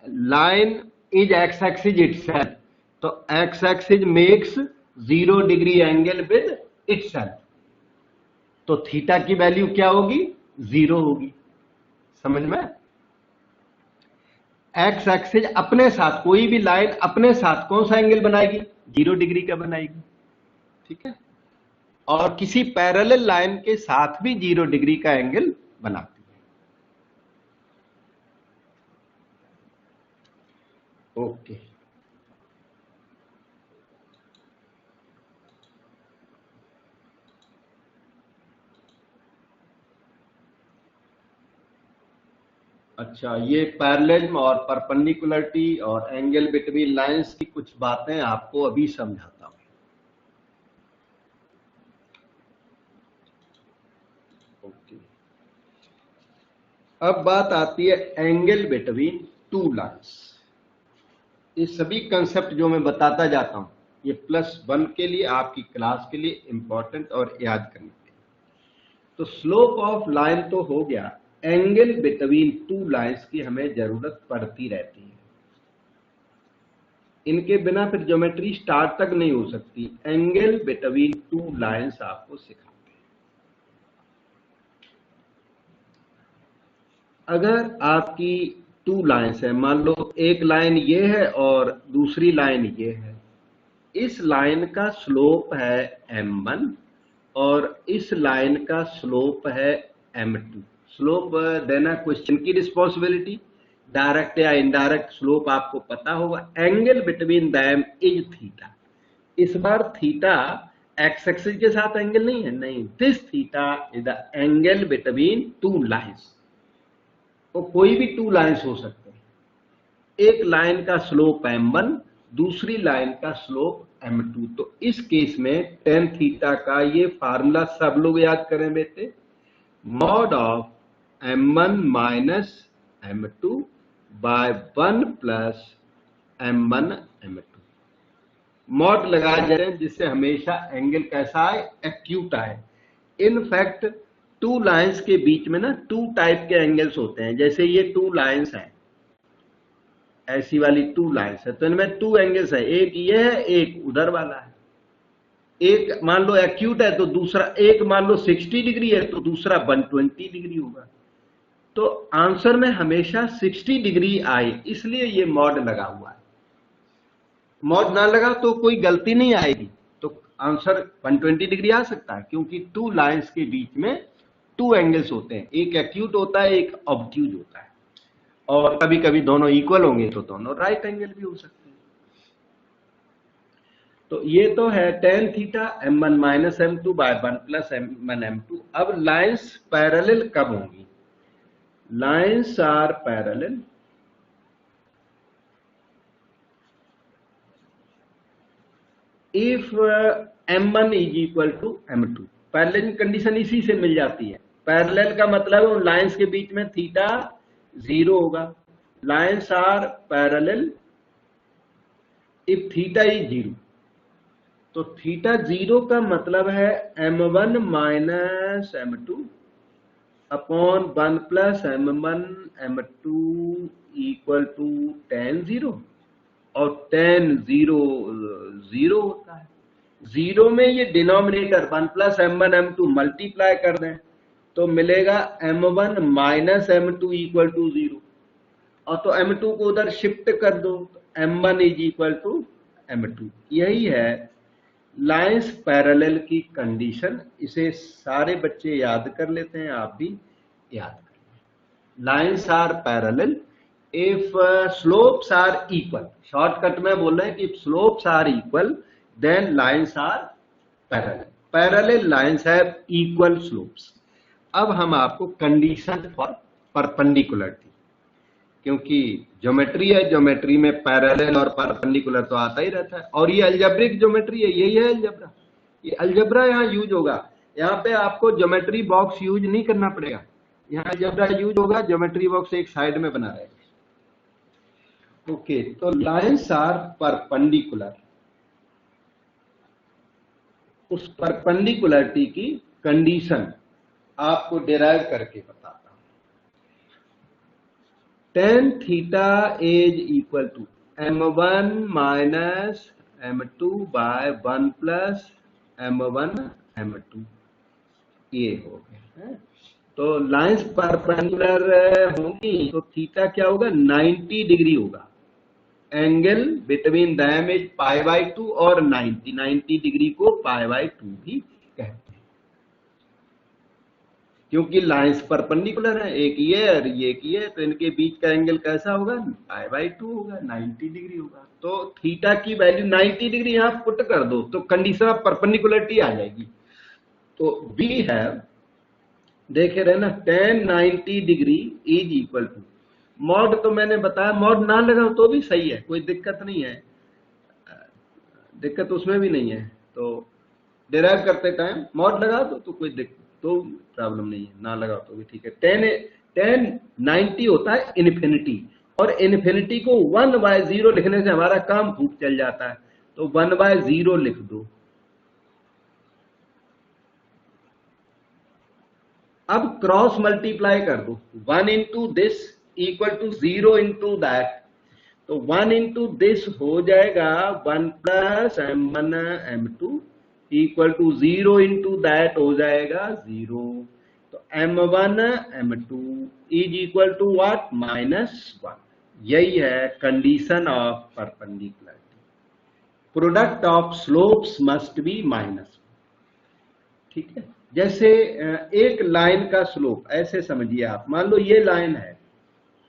line is X axis itself, तो X axis makes 0 degree angle with itself, तो थीटा की वैल्यू क्या होगी? 0 होगी। समझ में? एक्स एक्सिस अपने साथ, कोई भी लाइन अपने साथ कौन सा एंगल बनाएगी? 0 डिग्री का बनाएगी। ठीक है, और किसी पैरेलल लाइन के साथ भी 0 डिग्री का एंगल बनाती है। ओके, अच्छा, ये पैरेललिज्म और परपेंडिकुलरिटी और एंगल बिटवीन लाइंस की कुछ बातें आपको अभी समझाता हूं। ओके, अब बात आती है एंगल बिटवीन टू लाइंस। ये सभी कंसेप्ट जो मैं बताता जाता हूं, ये +1 के लिए, आपकी क्लास के लिए इंपॉर्टेंट और याद करने के लिए। तो स्लोप ऑफ लाइन तो हो गया, एंगल बिटवीन टू लाइंस की हमें जरूरत पड़ती रहती है। इनके बिना फिर ज्योमेट्री स्टार्ट तक नहीं हो सकती। एंगल बिटवीन टू लाइंस आपको सिखाते हैं। अगर आपकी टू लाइंस है, मान लो एक लाइन ये है और दूसरी लाइन ये है, इस लाइन का स्लोप है m1 और इस लाइन का स्लोप है m2। स्लोप देना क्वेश्चन की रिस्पॉन्सिबिलिटी, डायरेक्ट या इनडायरेक्ट स्लोप आपको पता होगा। Angle between them is theta. इस बार थीटा एक्स एक्सिस के साथ एंगल नहीं है, नहीं, this theta is the angle between two lines. तो कोई भी टू लाइंस हो सकते हैं। एक लाइन का स्लोप m1, दूसरी लाइन का स्लोप m2। तो इस केस में tan थीटा का ये फार्मूला सब लोग याद करें बेटे, mod of m1 minus m2 by 1 plus m1 m2। Mod लगाया जा रहे हैं जिससे हमेशा एंगल कैसा आए? एक्यूट आए। इनफैक्ट टू लाइंस के बीच में ना 2 टाइप के एंगल्स होते हैं। जैसे ये 2 लाइंस हैं, ऐसी वाली 2 लाइंस है, तो इनमें 2 एंगल्स है, एक ये है, एक उधर वाला है। एक मान लो एक्यूट है तो दूसरा, एक मान लो 60 डिग्री है तो दूसरा 120 डिग्री होगा। तो आंसर में हमेशा 60 डिग्री आए, इसलिए ये मॉड लगा हुआ है। मॉड ना लगा तो कोई गलती नहीं आएगी, तो आंसर 120 डिग्री आ सकता है, क्योंकि 2 लाइंस के बीच में 2 एंगल्स होते हैं, एक एक्यूट होता है, एक ऑब्ट्यूज होता है, और कभी कभी दोनों इक्वल होंगे तो दोनों राइट एंगल भी हो सकते हैं। तो ये तो है tan theta m1 minus m2 by 1 plus m1 m2। अब लाइंस पैरेलल कब होंगी? Lines are parallel if m1 is equal to m2। Parallel condition इसी से मिल जाती है। पैरेलल का मतलब उन लाइंस के बीच में थीटा 0 होगा। Lines are parallel if theta is 0। तो थीटा 0 का मतलब है m1 minus m2 upon 1 plus m1 m2 equal to tan 0, और tan 0 0 होता है। 0 में ये denominator 1 plus m1 m2 multiply कर दें तो मिलेगा m1 minus m2 equal to 0, और तो m2 को उधर शिफ्ट कर दो तो m1 is equal to m2। यही है लाइंस पैरेलल की कंडीशन। इसे सारे बच्चे याद कर लेते हैं, आप भी याद करें। Lines are parallel if slopes are equal. Shortcut में बोल रहे हैं कि slopes are equal then lines are parallel. Parallel lines have equal slopes. अब हम आपको कंडीशन फॉर परपेंडिकुलरिटी, क्योंकि ज्योमेट्री है, ज्योमेट्री में पैरेलल और परपेंडिकुलर तो आता ही रहता है, और ये अलजेब्रिक ज्योमेट्री है, यही है अलजेब्रा। ये अलजेब्रा यहाँ यूज होगा, यहाँ पे आपको ज्योमेट्री बॉक्स यूज नहीं करना पड़ेगा, यहाँ अलजेब्रा यूज होगा, ज्योमेट्री बॉक्स एक साइड में बना रहेगा। ओके, तो लाइन्स आर परपेंडिकुलर, उस परपेंडिकुलरिटी की कंडीशन आपको डिराइव करके बताता हूं। tan theta is equal to m1 minus m2 by 1 plus m1 m2, ये हो गया। तो लाइन्स परपेंडिकुलर होंगी तो थीटा क्या होगा, 90 डिग्री होगा। एंगल बिटवीन दैम इज π/2 और 90 डिग्री को π/2 भी कहते हैं, क्योंकि लाइंस परपेंडिकुलर है, एक ये और ये एक ये, तो इनके बीच का एंगल कैसा होगा, π/2 होगा, 90 डिग्री होगा। तो थीटा की वैल्यू 90 डिग्री यहां पुट कर दो तो कंडीशन ऑफ परपेंडिकुलरिटी आ जाएगी। तो वी है, देखे रहे ना, tan 90 degree is equal to, mod तो मैंने बताया, मॉड ना लगाओ तो भी सही है, कोई दिक्कत नहीं है, दिक्कत उसमें भी नहीं है। तो डिराइव करते टाइम मॉड लगा दो तो कोई दिक्कत तो प्रॉब्लम नहीं है, ना लगाओ तो भी ठीक है। tan 90 होता है इन्फिनिटी, और इन्फिनिटी को 1/0 लिखने से हमारा काम खूब चल जाता है, तो 1/0 लिख दो। अब क्रॉस मल्टीप्लाई कर दो, 1 into this equal to 0 into that, तो 1 इंटू दिस हो जाएगा 1 plus m1 m2 equal to 0 into that हो जाएगा 0, तो m1 m2 is equal to what, -1। यही है condition of perpendicularity, product of slopes must be -1। ठीक है, जैसे एक लाइन का स्लोप ऐसे समझिए आप, मान लो ये लाइन है,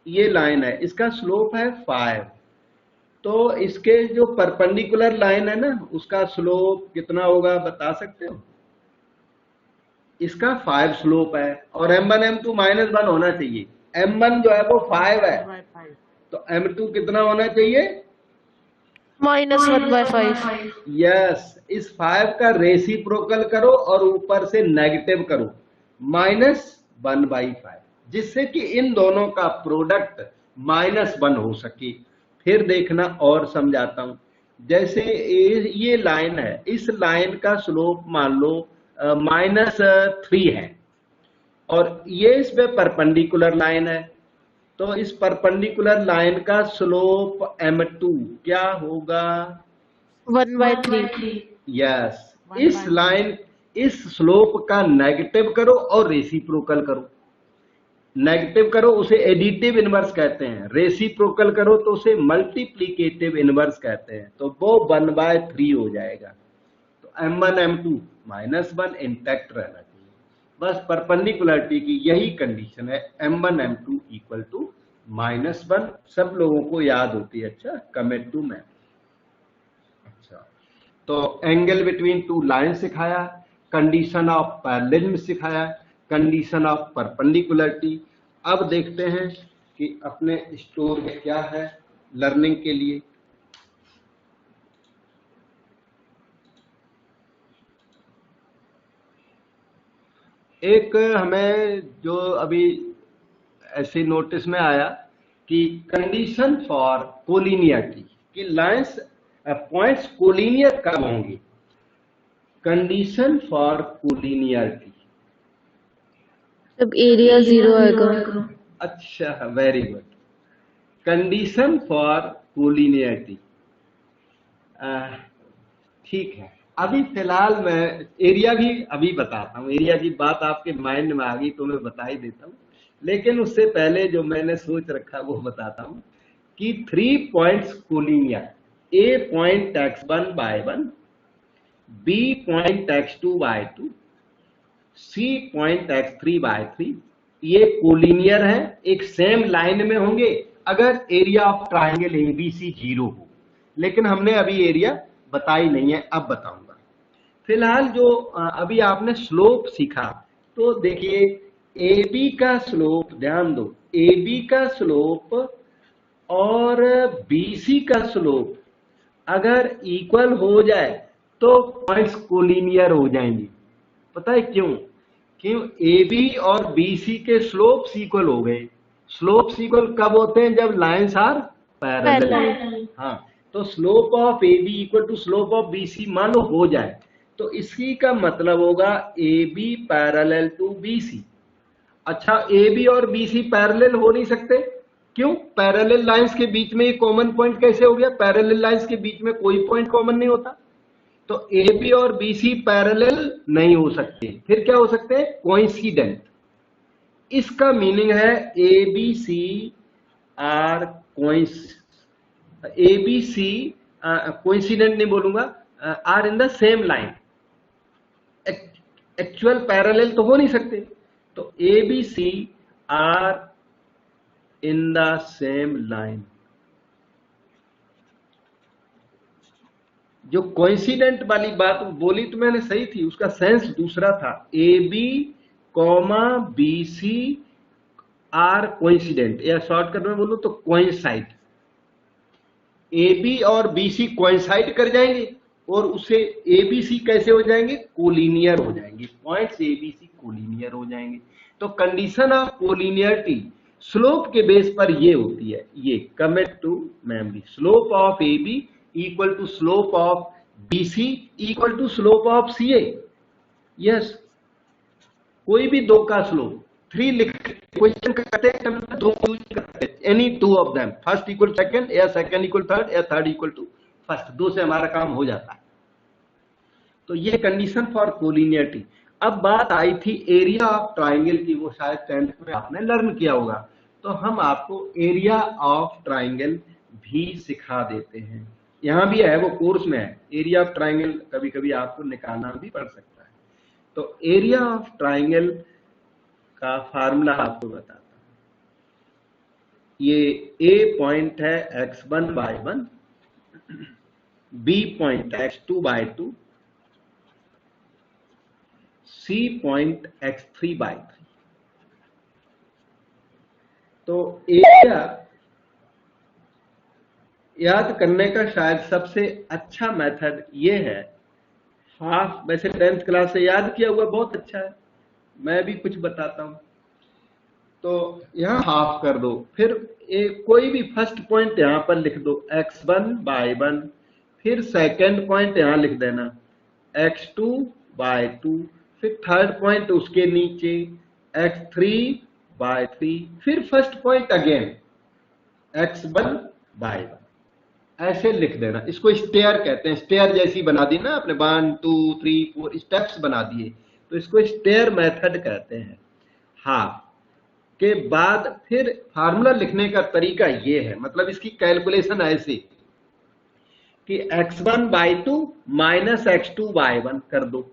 ये लाइन है, इसका स्लोप है 5, तो इसके जो परपेंडिकुलर लाइन है ना, उसका स्लोप कितना होगा बता सकते हो? इसका 5 स्लोप है, और m1 m2 -1 होना चाहिए। m1 जो है वो 5 है, तो m2 कितना होना चाहिए, -1/5। यस, इस 5 का रेसिप्रोकल करो और ऊपर से नेगेटिव करो, -1/5, जिससे कि इन दोनों का प्रोडक्ट -1 हो सके। फिर देखना और समझाता हूं, जैसे ये लाइन है, इस लाइन का स्लोप मान लो -3 है, और ये इस पे परपेंडिकुलर लाइन है, तो इस परपेंडिकुलर लाइन का स्लोप m2 क्या होगा, 1/3। यस, इस लाइन, इस स्लोप का नेगेटिव करो और रेसिप्रोकल करो। नेगेटिव करो उसे एडिटिव इनवर्स कहते हैं, रेसिप्रोकल करो तो उसे मल्टीप्लिकेटिव इनवर्स कहते हैं, तो वो 1/3 हो जाएगा। तो m1 m2 -1 इंटैक्ट रहना चाहिए, बस परपेंडिकुलरिटी की यही कंडीशन है, m1 m2 इक्वल टू -1। सब लोगों को याद होती है, अच्छा, कमिट टू मैथ। अच्छा, तो एंगल बिटवीन टू लाइन सिखाया, कंडीशन ऑफ पैरेललिज्म सिखाया, कंडीशन ऑफ परपेंडिकुलरिटी। अब देखते हैं कि अपने स्टोर में क्या है लर्निंग के लिए। एक हमें जो अभी ऐसे नोटिस में आया कि कंडीशन फॉर कोलिनियरिटी, कि लाइंस पॉइंट्स कोलिनियर कब होंगे, कंडीशन फॉर कोलिनियरिटी, जब एरिया 0 आएगा। अच्छा, very good. Condition for collinearity, ठीक है। अभी फिलहाल मैं एरिया भी अभी बताता हूँ, एरिया की बात आपके माइंड में आ गई तो मैं बता ही देता हूँ, लेकिन उससे पहले जो मैंने सोच रखा वो बताता हूँ कि 3 points collinear, A point x1/1, B point x2/2, C point x3/3, ये कोलिनियर है, एक सेम लाइन में होंगे अगर एरिया ऑफ ट्राइंगल एबीसी 0 हो, लेकिन हमने अभी एरिया बताई नहीं है, अब बताऊंगा। फिलहाल जो अभी आपने स्लोप सीखा, तो देखिए ए बी का स्लोप, ध्यान दो, ए बी का स्लोप और बी सी का स्लोप अगर इक्वल हो जाए तो पॉइंट्स कोलिनियर हो जाएंगे। पता है क्यों? क्यों? ए बी और बी सी के स्लोप्स इक्वल हो गए। स्लोप्स इक्वल कब होते हैं? जब लाइंस आर पैरेलल। हाँ, तो slope of A B equal to slope of B C मान लो हो जाए तो इसी का मतलब होगा A B parallel to B C. अच्छा, ए बी और बी सी पैरेलल हो नहीं सकते, क्यों? पैरेलल लाइंस के बीच में ये कॉमन पॉइंट कैसे हो गया? पैरेलल लाइंस के बीच में कोई पॉइंट कॉमन नहीं होता, तो ए बी और बी सी पैरेलल नहीं हो सकते। फिर क्या हो सकते हैं? कोइंसिडेंट। इसका मीनिंग है A B C are A B C coincident नहीं बोलूंगा, are in the same line. Actual parallel तो हो नहीं सकते, तो A B C are in the same line. जो कोइंसिडेंट वाली बात बोली तो मैंने सही थी, उसका सेंस दूसरा था। A B comma B C are coincident, या शॉर्टकट में बोलूं तो कोइंसाइड। ए बी और बी सी कोइंसाइड कर जाएंगे और उससे ए बी सी कैसे हो जाएंगे? कोलिनियर हो जाएंगे। Points A B C collinear हो जाएंगे। तो कंडीशन ऑफ कोलिनियरिटी स्लोप के बेस पर ये होती है। ये commit to memory, slope of A B equal to slope of B C equal to slope of C A. Yes, कोई भी दो का स्लोप, 3 लिख क्वेश्चन करते हैं, दो यूज करते हैं, any 2 of them, first equal second या सेकंड इक्वल थर्ड या थर्ड इक्वल टू फर्स्ट, 2 से हमारा काम हो जाता है। तो ये कंडीशन फॉर कोलिनियरिटी। अब बात आई थी एरिया ऑफ ट्राइंगल की, वो शायद 10th में आपने लर्न किया होगा, तो हम आपको एरिया ऑफ ट्राइंगल भी सिखा देते हैं। यहां भी है, वो कोर्स में है। एरिया ऑफ ट्राइंगल कभी कभी आपको निकालना भी पड़ सकता है। तो एरिया ऑफ ट्राइंगल का फार्मूला आपको बताता हूं। ये ए पॉइंट है x1/1, B point x2/2, C point x3/3। तो एरिया याद करने का शायद सबसे अच्छा मेथड ये है, हाफ। वैसे 10th क्लास से याद किया हुआ बहुत अच्छा है, मैं भी कुछ बताता हूं। तो यहां हाफ कर दो, फिर कोई भी फर्स्ट पॉइंट यहां पर लिख दो x1/1, फिर सेकंड पॉइंट यहां लिख देना x2/2, फिर थर्ड पॉइंट उसके नीचे x3/3, फिर फर्स्ट पॉइंट अगेन x1/1, ऐसे लिख देना। इसको स्टेयर कहते हैं। स्टेयर जैसी बना दी ना आपने, 1 2 3 4 स्टेप्स बना दिए, तो इसको स्टेयर मेथड कहते हैं। हाफ के बाद फिर फार्मूला लिखने का तरीका ये है, मतलब इसकी कैलकुलेशन ऐसे कि x1/2 माइनस x2/1 कर दो,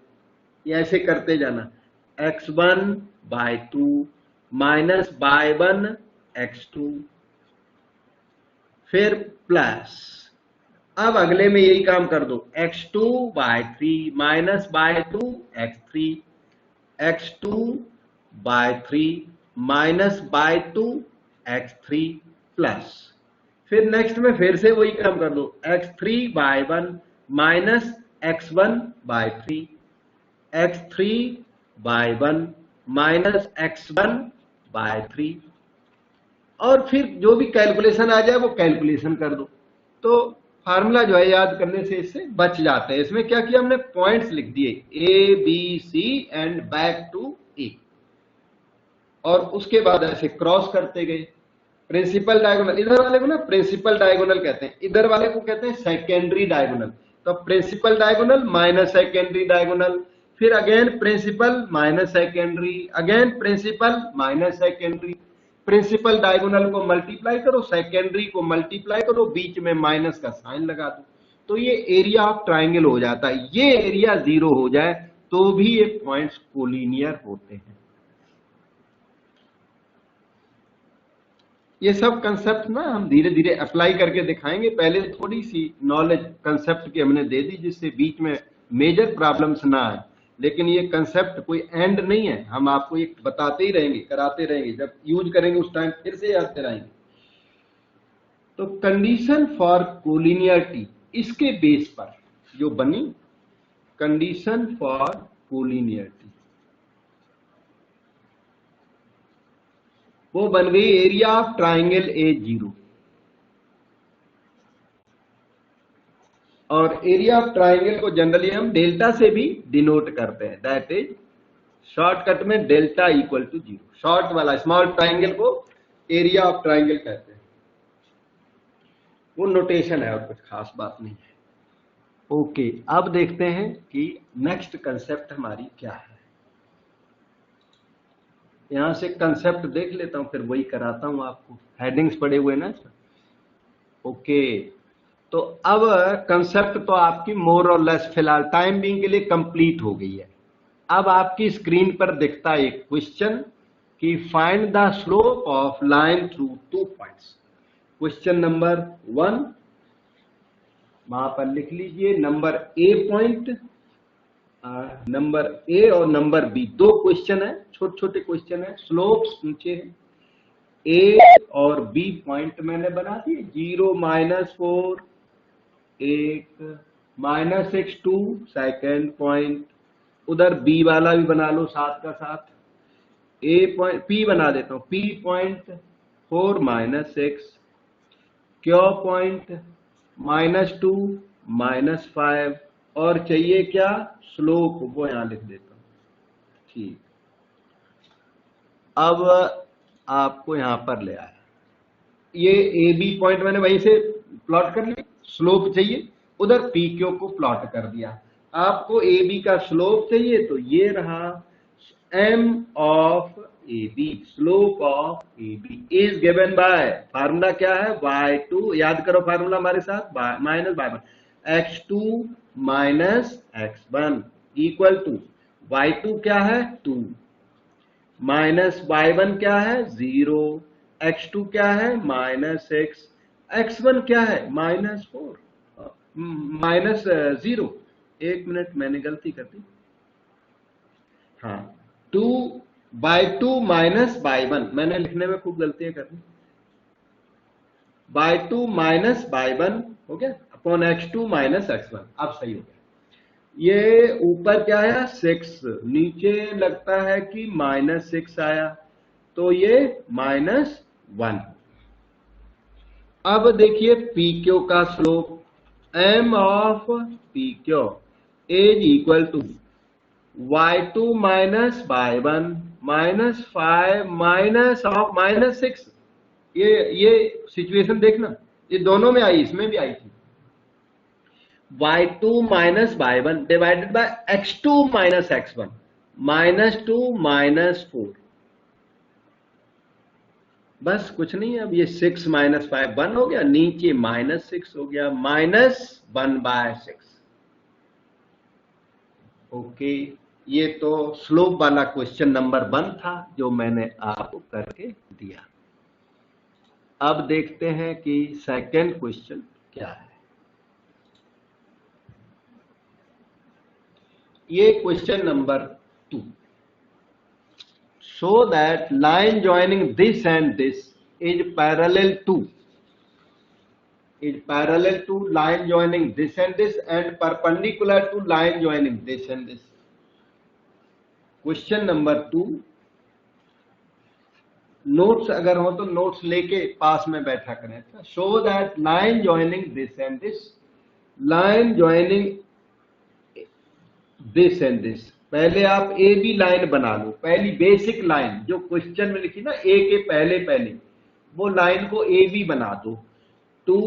ये ऐसे करते जाना, x1/2 माइनस y1 x2, फिर प्लस, अब अगले में यही काम कर दो, x2/3 minus y2 x3, x2/3 minus y2 x3 plus, फिर नेक्स्ट में फिर से वही काम कर दो, x3/1 minus x1/3, x3/1 minus x1/3, और फिर जो भी कैलकुलेशन आ जाए वो कैलकुलेशन कर दो। तो फार्मूला जो है याद करने से इससे बच जाते हैं। इसमें क्या किया हमने? पॉइंट्स लिख दिए A B C and back to A, और उसके बाद ऐसे क्रॉस करते गए। प्रिंसिपल डायगोनल, इधर वाले को ना प्रिंसिपल डायगोनल कहते हैं, इधर वाले को कहते हैं सेकेंडरी डायगोनल। तो principal diagonal minus secondary diagonal, फिर again principal minus secondary, again principal minus secondary. Principal diagonal को मल्टीप्लाई करो, सेकेंडरी को मल्टीप्लाई करो, बीच में माइनस का साइन लगा दो, तो ये एरिया ऑफ ट्राइंगल हो जाता है। ये एरिया 0 हो जाए तो भी ये पॉइंट्स कोलिनियर होते हैं। ये सब कंसेप्ट ना हम धीरे धीरे अप्लाई करके दिखाएंगे। पहले थोड़ी सी नॉलेज कंसेप्ट की हमने दे दी, जिससे बीच में मेजर प्रॉब्लम्स ना आए, लेकिन ये कंसेप्ट कोई एंड नहीं है, हम आपको ये बताते ही रहेंगे, कराते रहेंगे, जब यूज करेंगे उस टाइम फिर से याद कराएंगे। तो कंडीशन फॉर कोलिनियरिटी, इसके बेस पर जो बनी कंडीशन फॉर कोलिनियरिटी, वो बन गई एरिया ऑफ ट्राइंगल A0। और एरिया ऑफ ट्राइंगल को जनरली हम डेल्टा से भी डिनोट करते हैं, दैट इज शॉर्टकट में डेल्टा इक्वल टू 0। शॉर्ट वाला स्मॉल ट्राइंगल को एरिया ऑफ ट्राइंगल कहते हैं, वो नोटेशन है और कुछ खास बात नहीं है। ओके, अब देखते हैं कि नेक्स्ट कंसेप्ट हमारी क्या है। यहां से कंसेप्ट देख लेता हूं, फिर वही कराता हूं आपको, हेडिंग्स पड़े हुए ना। ओके, तो अब कंसेप्ट तो आपकी मोर और लेस फिलहाल टाइम बीइंग के लिए कंप्लीट हो गई है। अब आपकी स्क्रीन पर दिखता है एक क्वेश्चन कि find the slope of line through 2 points. Question number 1 वहां पर लिख लीजिए, number A point, number A और नंबर B, 2 क्वेश्चन है, छोटे छोटे क्वेश्चन है, स्लोप्स पूछे हैं। A और B पॉइंट मैंने बना दिए, 0 -4 1 -6 2 सेकेंड पॉइंट, उधर B वाला भी बना लो साथ का साथ। A पॉइंट, P बना देता हूं, P पॉइंट 4 -6, Q पॉइंट -2 -5, और चाहिए क्या, स्लोप, वो यहां लिख देता हूं। ठीक, अब आपको यहां पर ले आया, ये AB पॉइंट मैंने वहीं से प्लॉट कर लिया, स्लोप चाहिए, उधर PQ को प्लॉट कर दिया। आपको AB का स्लोप चाहिए, तो ये रहा M of AB, slope of AB is given bye, formula क्या है, y2, याद करो फार्मूला हमारे साथ, minus y1, x2 minus x1 equal to y2 क्या है 2, माइनस y1 क्या है 0, x2 क्या है -6, x1 क्या है -4, -0। एक मिनट, मैंने गलती कर दी, हाँ 2/2 माइनस y1, मैंने लिखने में खूब गलतियां कर दी, by2 माइनस y1 हो गया अपॉन x2 माइनस x1, अब सही हो गया। ये ऊपर क्या है 6, नीचे लगता है कि -6 आया, तो ये -1। अब देखिए PQ का slope, M of PQ is equal to y2 minus y1 -5 minus of -6। ये सिचुएशन देखना, ये दोनों में आई, इसमें भी आई थी। y2 minus y1 divided by x2 minus x1, -2 -4, बस कुछ नहीं है। अब ये 6 - 5 1 हो गया, नीचे -6 हो गया, -1/6। ओके, ये तो स्लोप वाला क्वेश्चन नंबर 1 था जो मैंने आपको करके दिया। अब देखते हैं कि सेकंड क्वेश्चन क्या है। ये question number 2, show that line joining this and this is parallel to line joining this and this and perpendicular to line joining this and this। Question number 2, notes अगर हो तो नोट्स लेके पास में बैठा करें। Show that line joining this and this, line joining this and this, पहले आप A B line बना लो, पहली बेसिक लाइन जो क्वेश्चन में लिखी ना ए के पहले वो लाइन को ए बी बना दो। 2,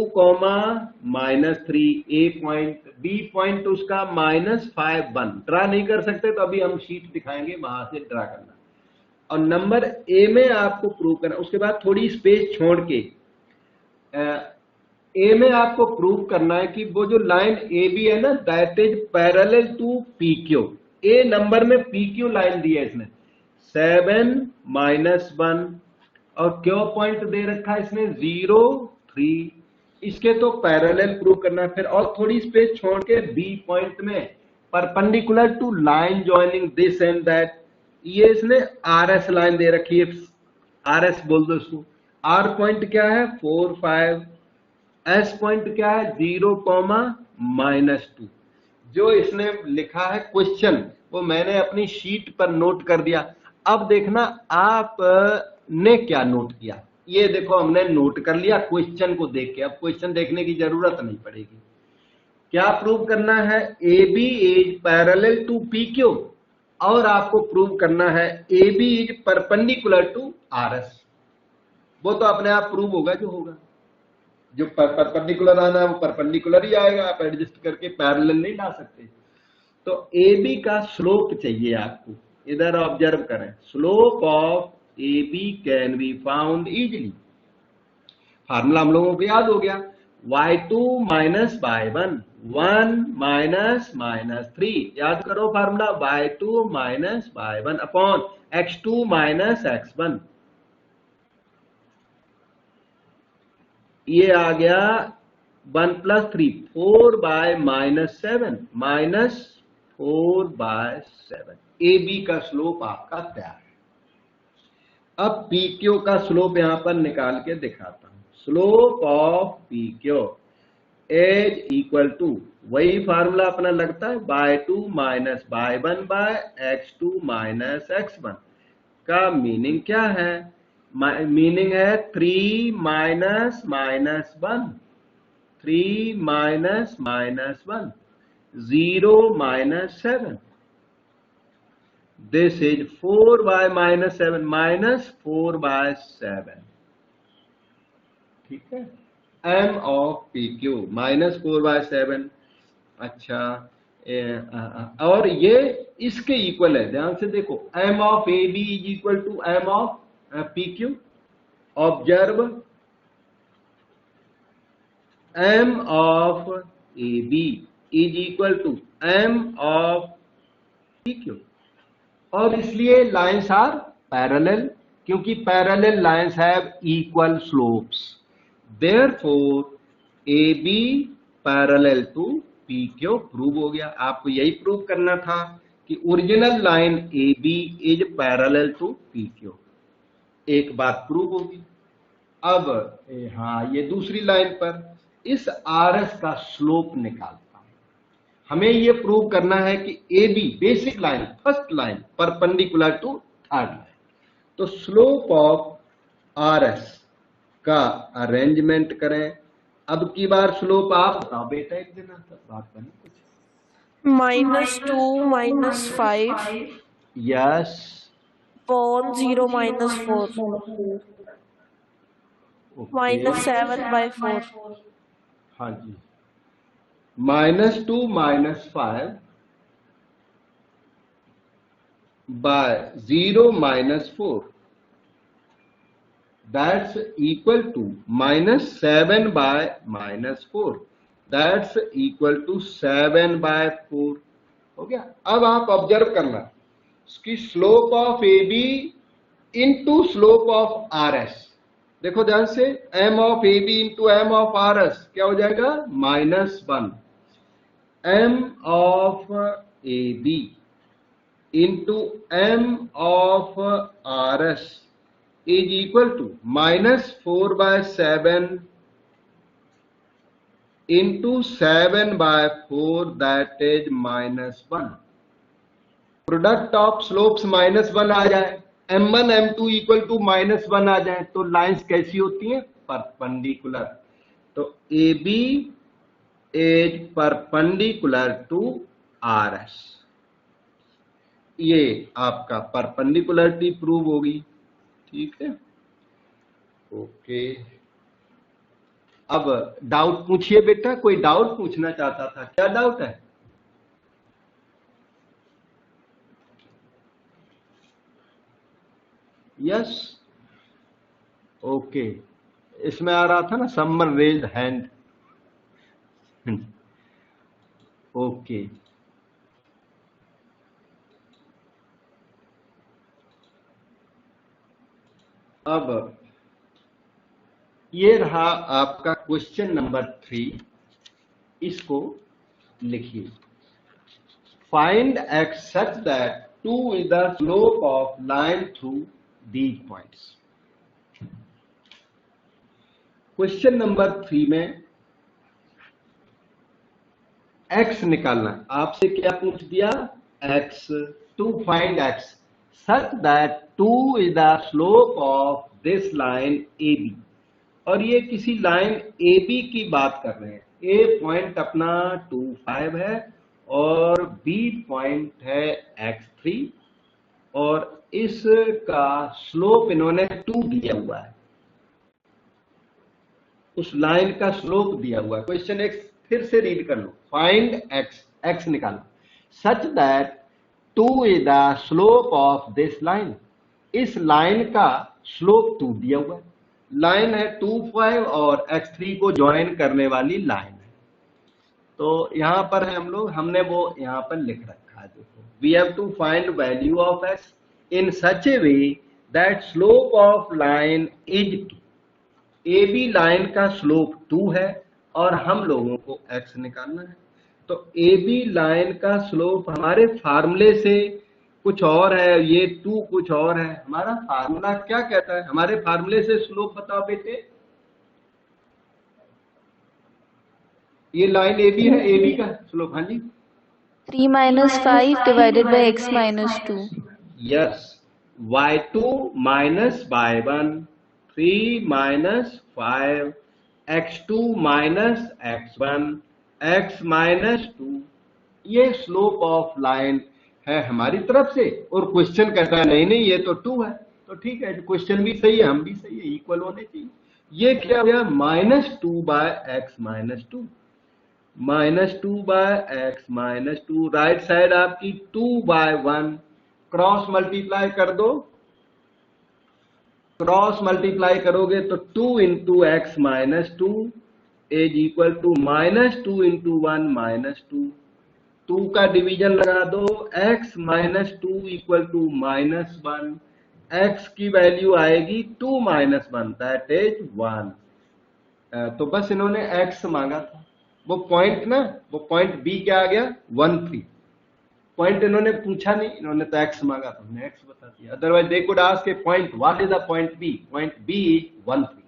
-3 ए पॉइंट, बी पॉइंट उसका -5 1, ड्रा नहीं कर सकते तो अभी हम शीट दिखाएंगे, वहां से ड्रा करना। और नंबर ए में आपको प्रूव करना, उसके बाद थोड़ी स्पेस छोड़ के ए में आपको प्रूव करना है कि वो जो लाइन ए बी है ना, that is parallel to P Q. A number में पी क्यू लाइन दी है इसने 7 -1, और क्यू पॉइंट दे रखा है इसने 0 3, इसके तो पैरेलल प्रूव करना है। फिर और थोड़ी स्पेस छोड़ के बी पॉइंट में perpendicular to line joining this and that. ये इसने RS लाइन दे रखी है, RS बोल दो इसको। R पॉइंट क्या है 4 5, S पॉइंट क्या है 0, -2। जो इसने लिखा है क्वेश्चन वो मैंने अपनी शीट पर नोट कर दिया। अब देखना आप ने क्या नोट किया। ये देखो हमने नोट कर लिया क्वेश्चन को देख के, अब क्वेश्चन देखने की जरूरत नहीं पड़ेगी। क्या प्रूव करना है, AB is parallel to PQ, और आपको प्रूव करना है AB is perpendicular to RS। वो तो अपने आप प्रूव होगा जो होगा, जो परपेंडिकुलर आना है वो परपेंडिकुलर ही आएगा, आप एडजस्ट करके पैरेलल नहीं ला सकते। तो AB का स्लोप चाहिए आपको, इधर ऑब्जर्व करें, slope of AB can be found easily. Formula हम लोगों को याद हो गया, y2 माइनस y1, 1 माइनस -3, याद करो formula, y2 minus y1 upon x2 minus x1। ये आ गया 1 + 3, 4/-7, -4/7। AB का स्लोप आपका तैयार है। अब PQ का स्लोप यहां पर निकाल के दिखाता हूं। Slope of PQ is equal to, वही फार्मूला अपना लगता है, y2 minus y1/x2 minus x1। का मीनिंग क्या है, मीनिंग है 3 माइनस -1, 3 माइनस -1, 0 -7। This is 4/-7, -4/7। ठीक है, M ऑफ PQ -4/7। अच्छा, और ये इसके इक्वल है, ध्यान से देखो, M of AB is equal to M of PQ। Observe, M of AB is equal to M of PQ। और इसलिए लाइन्स आर पैरेलल, क्योंकि parallel lines have equal slopes, therefore AB parallel to PQ prove हो गया। आपको यही prove करना था कि original line AB is parallel to PQ। एक बात प्रूव होगी। अब हाँ, ये दूसरी लाइन पर इस RS का स्लोप निकालता हूं। हमें ये प्रूव करना है कि AB basic line, first line perpendicular to third line. तो स्लोप ऑफ RS का अरेंजमेंट करें। अब की बार स्लोप आप बताओ बेटा, एक दिन बात बनी कुछ। -2 -5 यस, upon 0 -4 -7/4 हाँ जी, -2 -5 by 0 -4, that's equal to -7/-4, that's equal to 7/4। हो गया। अब आप ऑब्जर्व करना, इसकी slope of AB into slope of RS। देखो ध्यान से, M of AB into M of RS क्या हो जाएगा, -1। M of AB into M of RS is equal to -4/7 into 7/4, that is -1। Product of slopes -1 आ जाए, M1 M2 इक्वल टू -1 आ जाए, तो लाइंस कैसी होती हैं, परपेंडिकुलर। तो AB is perpendicular to RS। ये आपका परपेंडिकुलरिटी प्रूव होगी। ठीक है, ओके। अब डाउट पूछिए बेटा, कोई डाउट पूछना चाहता था, क्या डाउट है। Yes, okay. इसमें आ रहा था ना, समवन रेज हैंड। ओके, अब ये रहा आपका क्वेश्चन नंबर 3, इसको लिखिए। find x such that 2 is the slope of line through these points. Question number 3 में x निकालना, आपसे क्या पूछ दिया, x, to find x such that 2 is the slope of this line AB, और ये किसी लाइन AB की बात कर रहे हैं। A पॉइंट अपना 2, 5 है और B पॉइंट है x3, और इसका स्लोप इन्होंने 2 दिया हुआ है, उस लाइन का स्लोप दिया हुआ है। क्वेश्चन एक फिर से रीड कर लो, फाइंड x निकालो such that 2 is the slope of this line, इस लाइन का स्लोप 2 दिया हुआ है, लाइन है 2, 5 और x3 को ज्वाइन करने वाली लाइन है। तो यहां पर है हम लोग, हमने वो यहां पर लिख रखा है, देखो, we have to find value of x in such a way that slope of line is 2। AB line का स्लोप 2 है और हम लोगों को x निकालना है। तो AB लाइन का स्लोप हमारे फार्मूले से कुछ और है, ये 2 कुछ और है। हमारा फार्मूला क्या कहता है, हमारे फार्मूले से स्लोप बताओ बेटे। ये लाइन AB है, AB का स्लोप, हाँ जी, 3 minus 5 divided by x minus 2. Yes, y2 minus y1, 3 minus 5, x2 minus x1, x minus 2, ये स्लोप ऑफ लाइन है हमारी तरफ से। और क्वेश्चन कहता है नहीं नहीं ये तो 2 है, तो ठीक है, क्वेश्चन भी सही है, हम भी सही है, इक्वल होने चाहिए। ये क्या हो गया, -2 by x minus 2, -2 by x minus 2, right side आपकी 2 by 1, क्रॉस मल्टीप्लाई कर दो, क्रॉस मल्टीप्लाई करोगे तो 2 into x minus 2 is equal to -2 into 1 -2, 2 का डिवीजन लगा दो, x minus 2 equal to -1, x की वैल्यू आएगी 2 minus 1, दैट इज 1। तो बस इन्होंने x मांगा था, वो पॉइंट ना, वो पॉइंट B क्या आ गया, 1, 3। पॉइंट इन्होंने पूछा नहीं, इन्होंने तो x मांगा था, हमने x बता दिया। Otherwise they could ask A point, what is the point B, point B is 1, 3।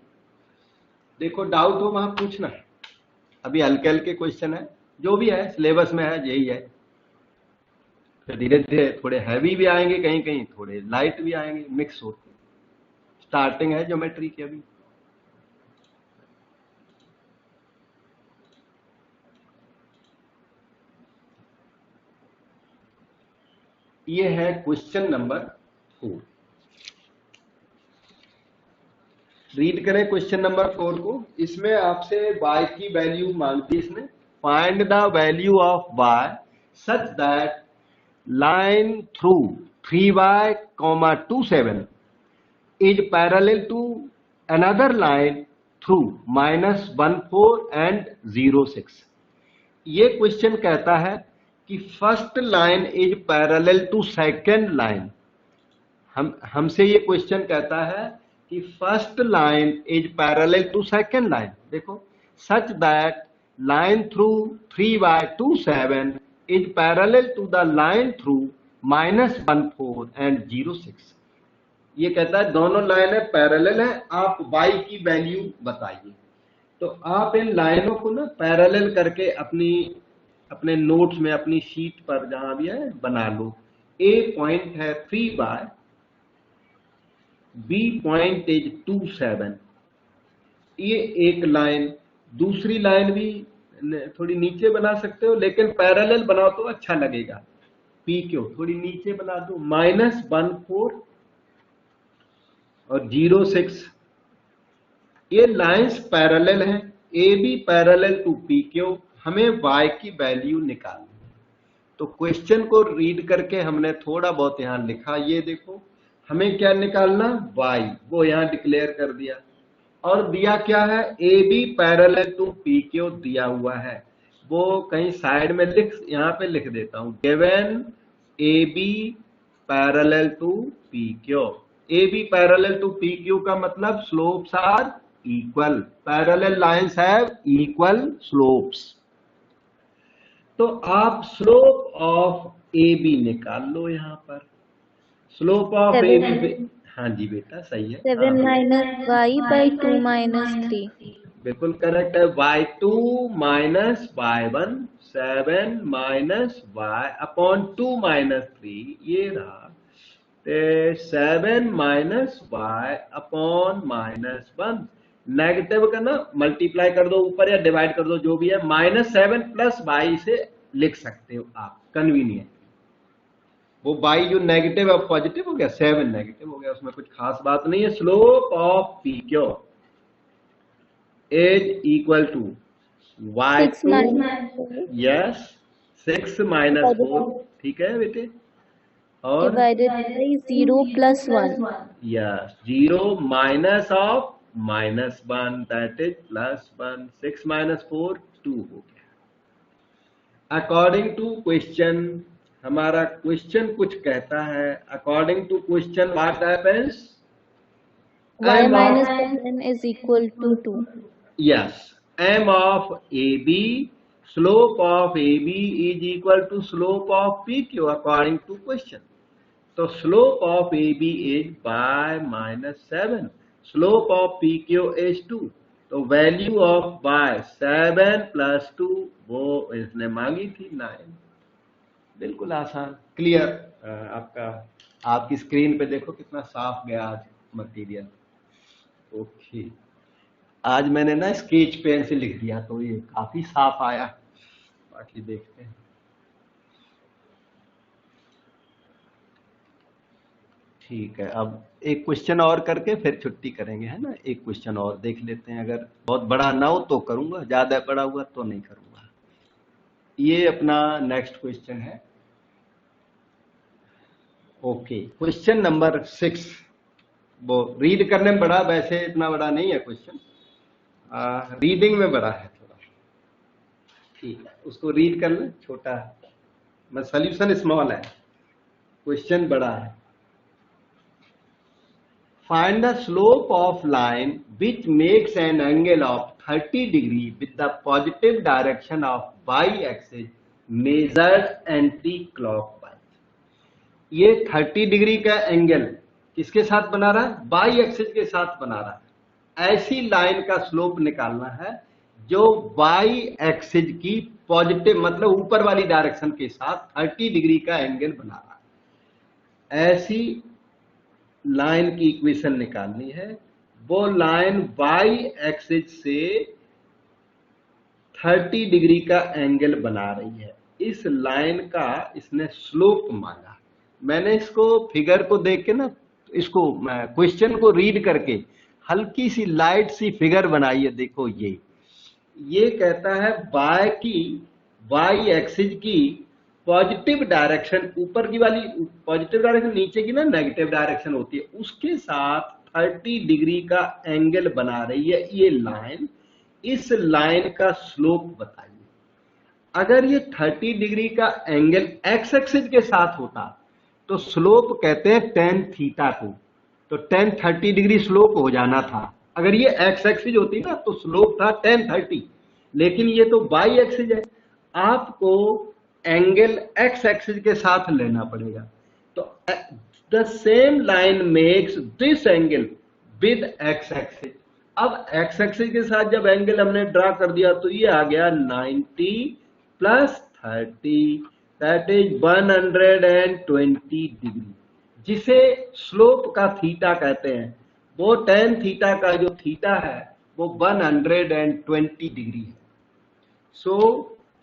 देखो डाउट हो वहां पूछना, अभी हल्के हल्के क्वेश्चन है, जो भी है सिलेबस में है यही है। फिर धीरे धीरे थोड़े हैवी भी आएंगे, कहीं कहीं थोड़े लाइट भी आएंगे, मिक्स होते। स्टार्टिंग है ज्योमेट्री की अभी। ये है क्वेश्चन नंबर 4। रीड करें क्वेश्चन नंबर 4 को। इसमें आपसे y की वैल्यू मांगती है इसने, find the value of y such that line through 3y, 27 is parallel to another line through -14 and 06। ये क्वेश्चन कहता है कि first line is parallel to second line. हमसे ये क्वेश्चन कहता है कि first line is parallel to second line. देखो, such that line through 3y27 is parallel to the line through -14 and 06। ये कहता है दोनों लाइनें पैरेलल है, आप y की वैल्यू बताइए। तो आप इन लाइनों को ना पैरेलल करके अपने नोट्स में, अपनी शीट पर जहां भी है बना लो। A पॉइंट है 3y, B पॉइंट इज 27। ये एक लाइन, दूसरी लाइन भी थोड़ी नीचे बना सकते हो, लेकिन पैरेलल बनाओ तो अच्छा लगेगा। P क्यों, थोड़ी नीचे बना दो, -14 और 06। ये लाइंस पैरेलल हैं, AB पैरेलल टू PQ। हमें y की वैल्यू निकालनी है। तो क्वेश्चन को रीड करके हमने थोड़ा बहुत यहां लिखा, ये देखो हमें क्या निकालना, y, वो यहां डिक्लेयर कर दिया। और दिया क्या है, AB पैरेलल टू PQ दिया हुआ है, वो कहीं साइड में यहां पे लिख देता हूं, given AB parallel to PQ। AB parallel to PQ का मतलब slopes are equal, parallel lines have equal slopes. तो आप स्लोप ऑफ ए बी निकाल लो यहाँ पर। स्लोप ऑफ ए बी, हाँ जी बेटा सही है। 7 minus y by 2 minus 3. बिल्कुल करेक्ट है। y2 minus y1, 7 minus y upon 2 minus 3, ये रहा। 7 माइनस y अपॉन -1, नेगेटिव का ना मल्टीप्लाई कर दो ऊपर या डिवाइड कर दो, जो भी है। -7 प्लस y से लिख सकते हो आप, कन्वीनियंट। वो y जो नेगेटिव है पॉजिटिव हो गया, 7 नेगेटिव हो गया, उसमें कुछ खास बात नहीं है। Slope of P Q is equal to y2, yes 6 minus 4, ठीक है बेटे, और divided by 0 plus 1. Yes 0 minus of -1, that is +1। 6 minus 4 2 हो गया। अकॉर्डिंग टू क्वेश्चन, हमारा क्वेश्चन कुछ कहता है, according to question what happens, Y minus 7 is equal to 2. yes, m of AB, slope of AB is equal to slope of PQ according to question. So slope of AB is y minus 7, slope of PQ is 2. तो value of y 7 plus 2, वो इसने मांगी थी 9। बिल्कुल आसान, clear. आपकी screen पे देखो कितना साफ गया आज मटेरियल। ओके, आज मैंने ना स्केच पेन से लिख दिया तो ये काफी साफ आया। बाकी देखते हैं। ठीक है, अब एक क्वेश्चन और करके फिर छुट्टी करेंगे, है ना। एक क्वेश्चन और देख लेते हैं, अगर बहुत बड़ा ना हो तो करूंगा, ज्यादा बड़ा हुआ तो नहीं करूंगा। ये अपना नेक्स्ट क्वेश्चन है। ओके, क्वेश्चन नंबर 6, वो रीड करने में बड़ा, वैसे इतना बड़ा नहीं है क्वेश्चन, रीडिंग में बड़ा है थोड़ा। ठीक है, उसको रीड कर ले, छोटा है, मैं सॉल्यूशन स्मॉल है, क्वेश्चन बड़ा है। Find the slope of line which makes an angle of 30 degree with the positive direction of y axis measured anti clockwise. ये 30 डिग्री का एंगल किसके साथ बना रहा है, y एक्सिस के साथ बना रहा है। ऐसी लाइन का स्लोप निकालना है जो y एक्सिस की पॉजिटिव मतलब ऊपर वाली डायरेक्शन के साथ 30 डिग्री का एंगल बना रहा है। ऐसी लाइन की इक्वेशन निकालनी है। वो लाइन y एक्सिस से 30 डिग्री का एंगल बना रही है। इस लाइन का इसने स्लोप मांगा। मैंने इसको फिगर को देख के ना, इसको क्वेश्चन को रीड करके हल्की सी लाइट सी फिगर बनाई है। देखो ये कहता है y एक्सिस की पॉजिटिव डायरेक्शन, ऊपर की वाली पॉजिटिव डायरेक्शन, नीचे की ना नेगेटिव डायरेक्शन होती है, उसके साथ 30 डिग्री का एंगल बना रही है ये लाइन। इस लाइन का स्लोप बताइए। अगर ये 30 डिग्री का एंगल x एक्सिस के साथ होता तो स्लोप कहते हैं tan थीटा को, तो tan 30 डिग्री स्लोप हो जाना था। अगर ये x एक्सिस होती ना तो स्लोप था tan 30, लेकिन ये तो y एक्सिस है, आपको एंगल x एक्सिस के साथ लेना पड़ेगा। तो the same line makes this angle with x axis. अब x एक्सिस के साथ जब एंगल हमने ड्रा कर दिया तो ये आ गया 90 प्लस 30, दैट इज 120 डिग्री, जिसे स्लोप का थीटा कहते हैं। वो tan थीटा का जो थीटा है वो 120 डिग्री है। So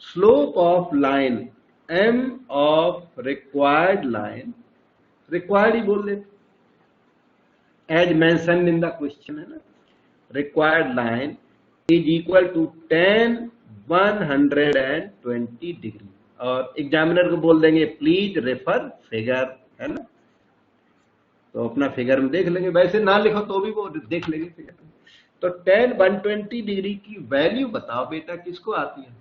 slope of line m of required line, required ही बोल देते as mentioned in the question, है ना। Required line is equal to tan 120 degree. और एग्जामिनर को बोल देंगे प्लीज रेफर फिगर, है ना। तो अपना फिगर में देख लेंगे, वैसे ना लिखो तो भी वो देख लेंगे फिगर में। तो tan 120 डिग्री की वैल्यू बताओ बेटा, किसको आती है?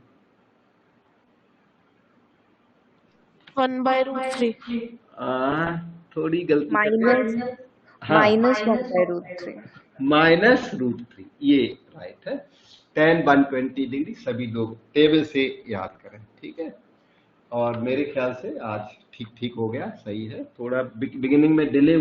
1/√3 थोड़ी गलती माइनस 1/√3 -√3, ये राइट है। tan 120 डिग्री, सभी लोग टेबल से याद करें। ठीक है। और मेरे ख्याल से आज ठीक ठीक हो गया, सही है। थोड़ा बिगिनिंग में डिले